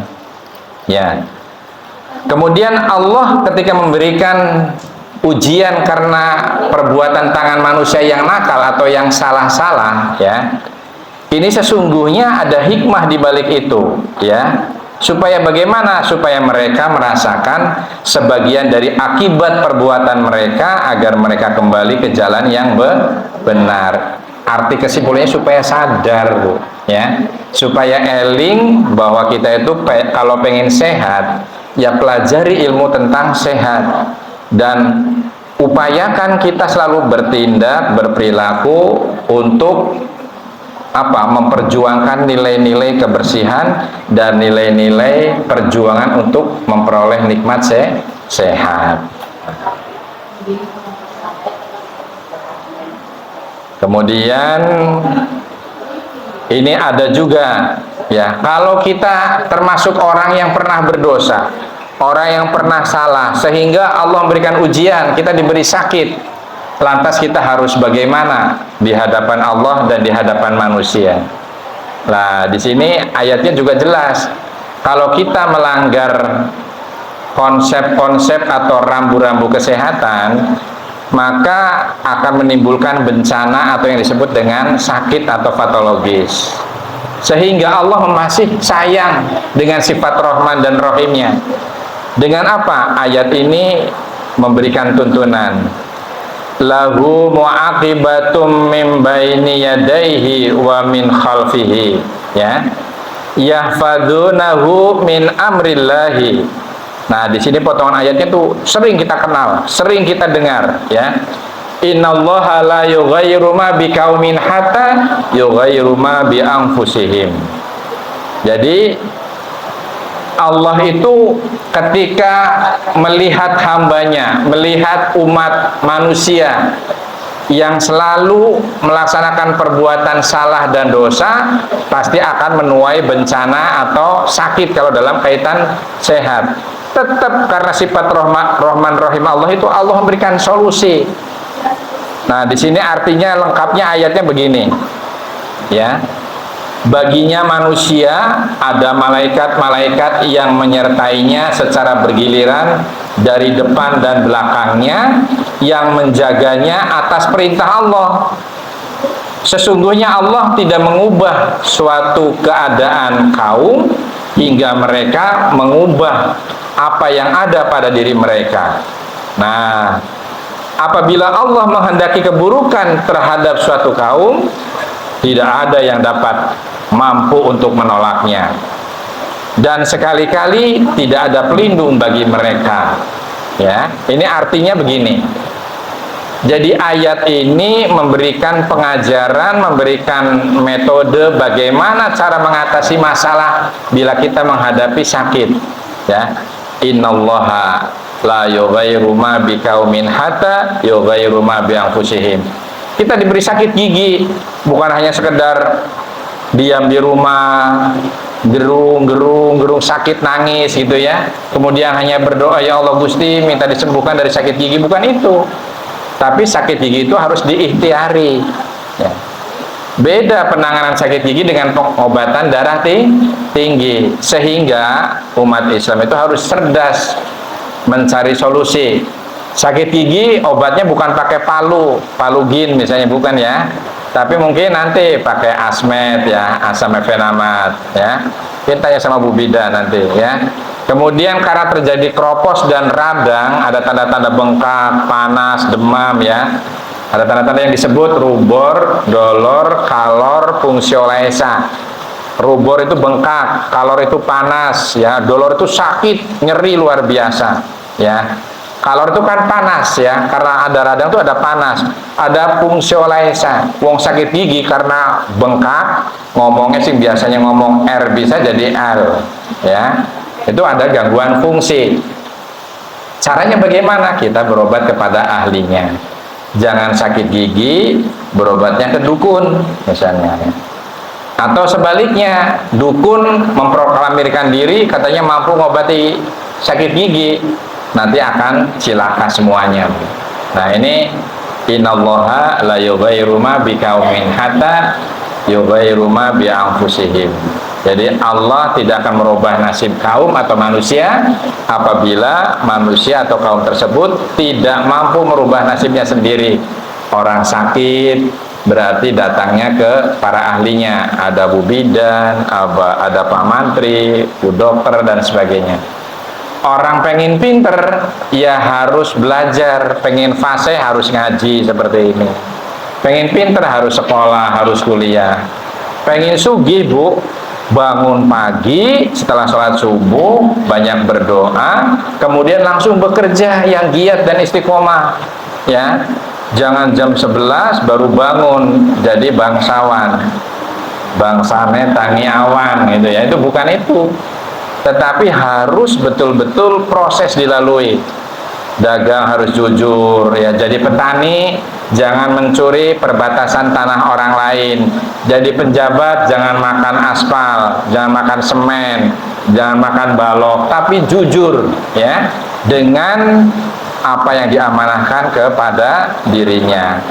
Ya. Kemudian Allah ketika memberikan ujian karena perbuatan tangan manusia yang nakal atau yang salah-salah, ya, ini sesungguhnya ada hikmah di balik itu, ya, supaya bagaimana? Supaya mereka merasakan sebagian dari akibat perbuatan mereka agar mereka kembali ke jalan yang benar. Arti kesimpulannya supaya sadar, Bu, ya, supaya eling bahwa kita itu kalau pengen sehat, ya pelajari ilmu tentang sehat dan upayakan kita selalu bertindak, berperilaku untuk memperjuangkan nilai-nilai kebersihan dan nilai-nilai perjuangan untuk memperoleh nikmat sehat. Kemudian ini ada juga, ya, kalau kita termasuk orang yang pernah berdosa, orang yang pernah salah, sehingga Allah memberikan ujian, kita diberi sakit, lantas kita harus bagaimana di hadapan Allah dan di hadapan manusia. Nah, di sini ayatnya juga jelas. Kalau kita melanggar konsep-konsep atau rambu-rambu kesehatan, maka akan menimbulkan bencana atau yang disebut dengan sakit atau patologis. Sehingga Allah masih sayang dengan sifat Rahman dan Rahimnya. Dengan apa? Ayat ini memberikan tuntunan. Lahu mu'aqibatum min baini yadayhi wa min khalfihi, ya, yahfadunahu min amrillahi. Nah, di sini potongan ayatnya tuh sering kita kenal, sering kita dengar, ya. Innallaha la yughayyiru ma biqaumin hatta yughayyiru ma bi anfusihim. Jadi Allah itu ketika melihat hambanya, melihat umat manusia yang selalu melaksanakan perbuatan salah dan dosa, pasti akan menuai bencana atau sakit kalau dalam kaitan sehat. Tetap karena sifat Rahman Rahim Allah itu, Allah memberikan solusi. Nah, di sini artinya lengkapnya ayatnya begini, ya. Baginya manusia ada malaikat-malaikat yang menyertainya secara bergiliran dari depan dan belakangnya, yang menjaganya atas perintah Allah. Sesungguhnya Allah tidak mengubah suatu keadaan kaum hingga mereka mengubah apa yang ada pada diri mereka. Nah, apabila Allah menghendaki keburukan terhadap suatu kaum, tidak ada yang dapat mampu untuk menolaknya, dan sekali-kali tidak ada pelindung bagi mereka, ya. Ini artinya begini. Jadi ayat ini memberikan pengajaran, memberikan metode bagaimana cara mengatasi masalah bila kita menghadapi sakit, ya. Innallaha la yughayyiru ma biqaumin hatta yughayyiru ma bi anfusihim. Kita diberi sakit gigi, bukan hanya sekedar diam di rumah, gerung sakit, nangis gitu ya, kemudian hanya berdoa, ya Allah Gusti minta disembuhkan dari sakit gigi, bukan itu. Tapi sakit gigi itu harus diikhtiari ya. Beda penanganan sakit gigi dengan pengobatan darah tinggi, sehingga umat Islam itu harus cerdas mencari solusi. Sakit gigi obatnya bukan pakai palugin misalnya, bukan ya, tapi mungkin nanti pakai asmet ya, asam efenamat ya, kita tanya sama Bu Bida nanti ya. Kemudian karena terjadi kropos dan radang, ada tanda-tanda bengkak, panas, demam ya, ada tanda-tanda yang disebut rubor, dolor, kalor, fungsiolesa. Rubor itu bengkak, kalor itu panas ya, dolor itu sakit, nyeri luar biasa ya. Kalor itu kan panas ya, karena ada radang itu ada panas. Ada fungsiolesa, wong sakit gigi karena bengkak, ngomongnya sih biasanya ngomong R bisa jadi L ya. Itu ada gangguan fungsi. Caranya bagaimana? Kita berobat kepada ahlinya. Jangan sakit gigi, berobatnya ke dukun misalnya. Atau sebaliknya, dukun memproklamirkan diri katanya mampu mengobati sakit gigi, nanti akan cilaka semuanya. Nah ini, innallaha la yughayyiru ma biqaumin hatta yughayyiru ma bi anfusihim. Jadi Allah tidak akan merubah nasib kaum atau manusia apabila manusia atau kaum tersebut tidak mampu merubah nasibnya sendiri. Orang sakit berarti datangnya ke para ahlinya, ada Bu Bidan, ada Pak Mantri, Bu Dokter dan sebagainya. Orang pengen pinter ya harus belajar, pengen fase harus ngaji seperti ini, pengen pinter harus sekolah, harus kuliah. Pengen sugih Bu, bangun pagi setelah sholat subuh banyak berdoa, kemudian langsung bekerja yang giat dan istiqomah ya. Jangan jam 11 baru bangun jadi bangsawan, bangsane tangi awan gitu ya, itu bukan itu. Tetapi harus betul-betul proses dilalui. Dagang harus jujur ya, jadi petani jangan mencuri perbatasan tanah orang lain. Jadi penjabat jangan makan aspal, jangan makan semen, jangan makan balok, tapi jujur ya dengan apa yang diamanahkan kepada dirinya.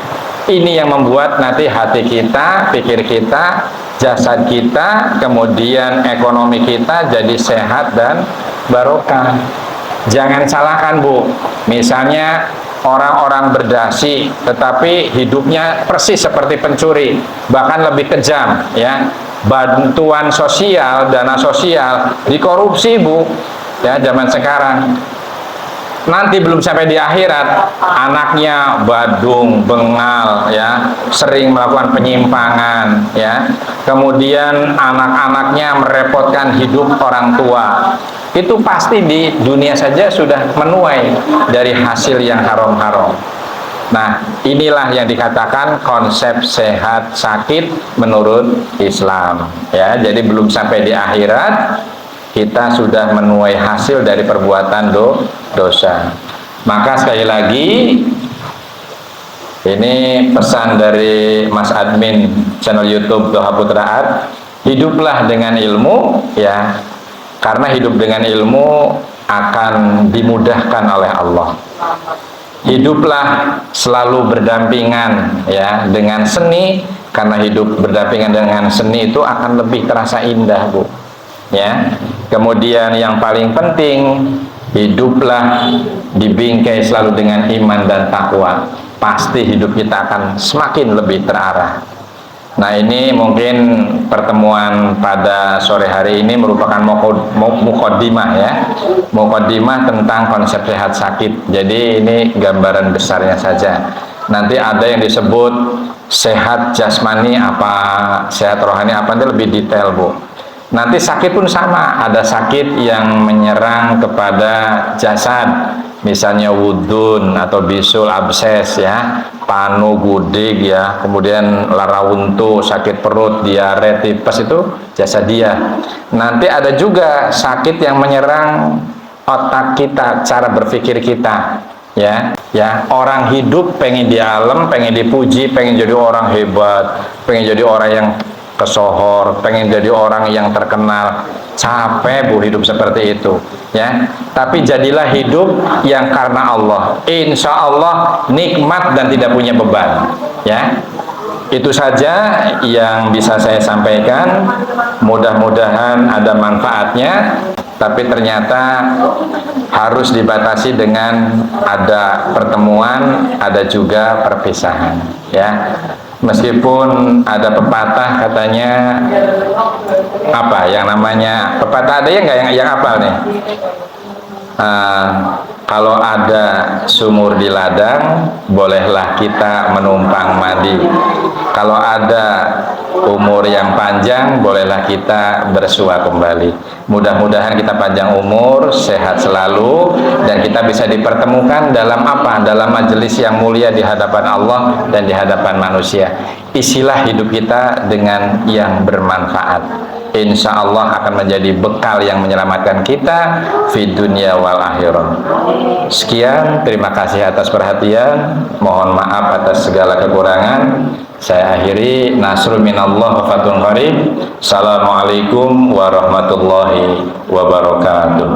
Ini yang membuat nanti hati kita, pikir kita, jasad kita, kemudian ekonomi kita jadi sehat dan barokah. Jangan salahkan Bu, misalnya orang-orang berdasi tetapi hidupnya persis seperti pencuri, bahkan lebih kejam ya. Bantuan sosial, dana sosial dikorupsi Bu ya zaman sekarang. Nanti belum sampai di akhirat, anaknya badung, bengal ya, sering melakukan penyimpangan ya. Kemudian anak-anaknya merepotkan hidup orang tua. Itu pasti di dunia saja sudah menuai dari hasil yang haram-haram. Nah, inilah yang dikatakan konsep sehat sakit menurut Islam ya. Jadi belum sampai di akhirat kita sudah menuai hasil dari perbuatan dosa. Maka sekali lagi ini pesan dari Mas admin channel YouTube Doha Putraat, hiduplah dengan ilmu ya, karena hidup dengan ilmu akan dimudahkan oleh Allah. Hiduplah selalu berdampingan ya dengan seni, karena hidup berdampingan dengan seni itu akan lebih terasa indah Bu ya. Kemudian yang paling penting, hiduplah dibingkai selalu dengan iman dan takwa, pasti hidup kita akan semakin lebih terarah. Nah ini mungkin pertemuan pada sore hari ini merupakan muqaddimah ya, muqaddimah tentang konsep sehat sakit. Jadi ini gambaran besarnya saja. Nanti ada yang disebut sehat jasmani apa, sehat rohani apa, itu lebih detail Bu. Nanti sakit pun sama, ada sakit yang menyerang kepada jasad, misalnya wudun atau bisul abses ya, panu gudik ya, kemudian larawuntu, sakit perut, diare, tipes, itu jasadiah. Nanti ada juga sakit yang menyerang otak kita, cara berpikir kita ya. Orang hidup pengen di alam, pengen dipuji, pengen jadi orang hebat, pengen jadi orang yang kesohor, pengen jadi orang yang terkenal. Capek Bu hidup seperti itu, ya. Tapi jadilah hidup yang karena Allah. Insya Allah nikmat dan tidak punya beban, ya. Itu saja yang bisa saya sampaikan. Mudah-mudahan ada manfaatnya. Tapi ternyata harus dibatasi dengan ada pertemuan, ada juga perpisahan, ya. Meskipun ada pepatah katanya apa yang namanya pepatah, ada ya nggak yang hafal nih? Kalau ada sumur di ladang, bolehlah kita menumpang mandi. Kalau ada umur yang panjang, bolehlah kita bersua kembali. Mudah-mudahan kita panjang umur, sehat selalu, dan kita bisa dipertemukan dalam apa? Dalam majelis yang mulia di hadapan Allah dan di hadapan manusia. Isilah hidup kita dengan yang bermanfaat. Insya Allah akan menjadi bekal yang menyelamatkan kita di dunia wal akhirah. Sekian, terima kasih atas perhatian. Mohon maaf atas segala kekurangan. Saya akhiri. Nasrul minallah wa fathun qarib. Assalamualaikum warahmatullahi wabarakatuh.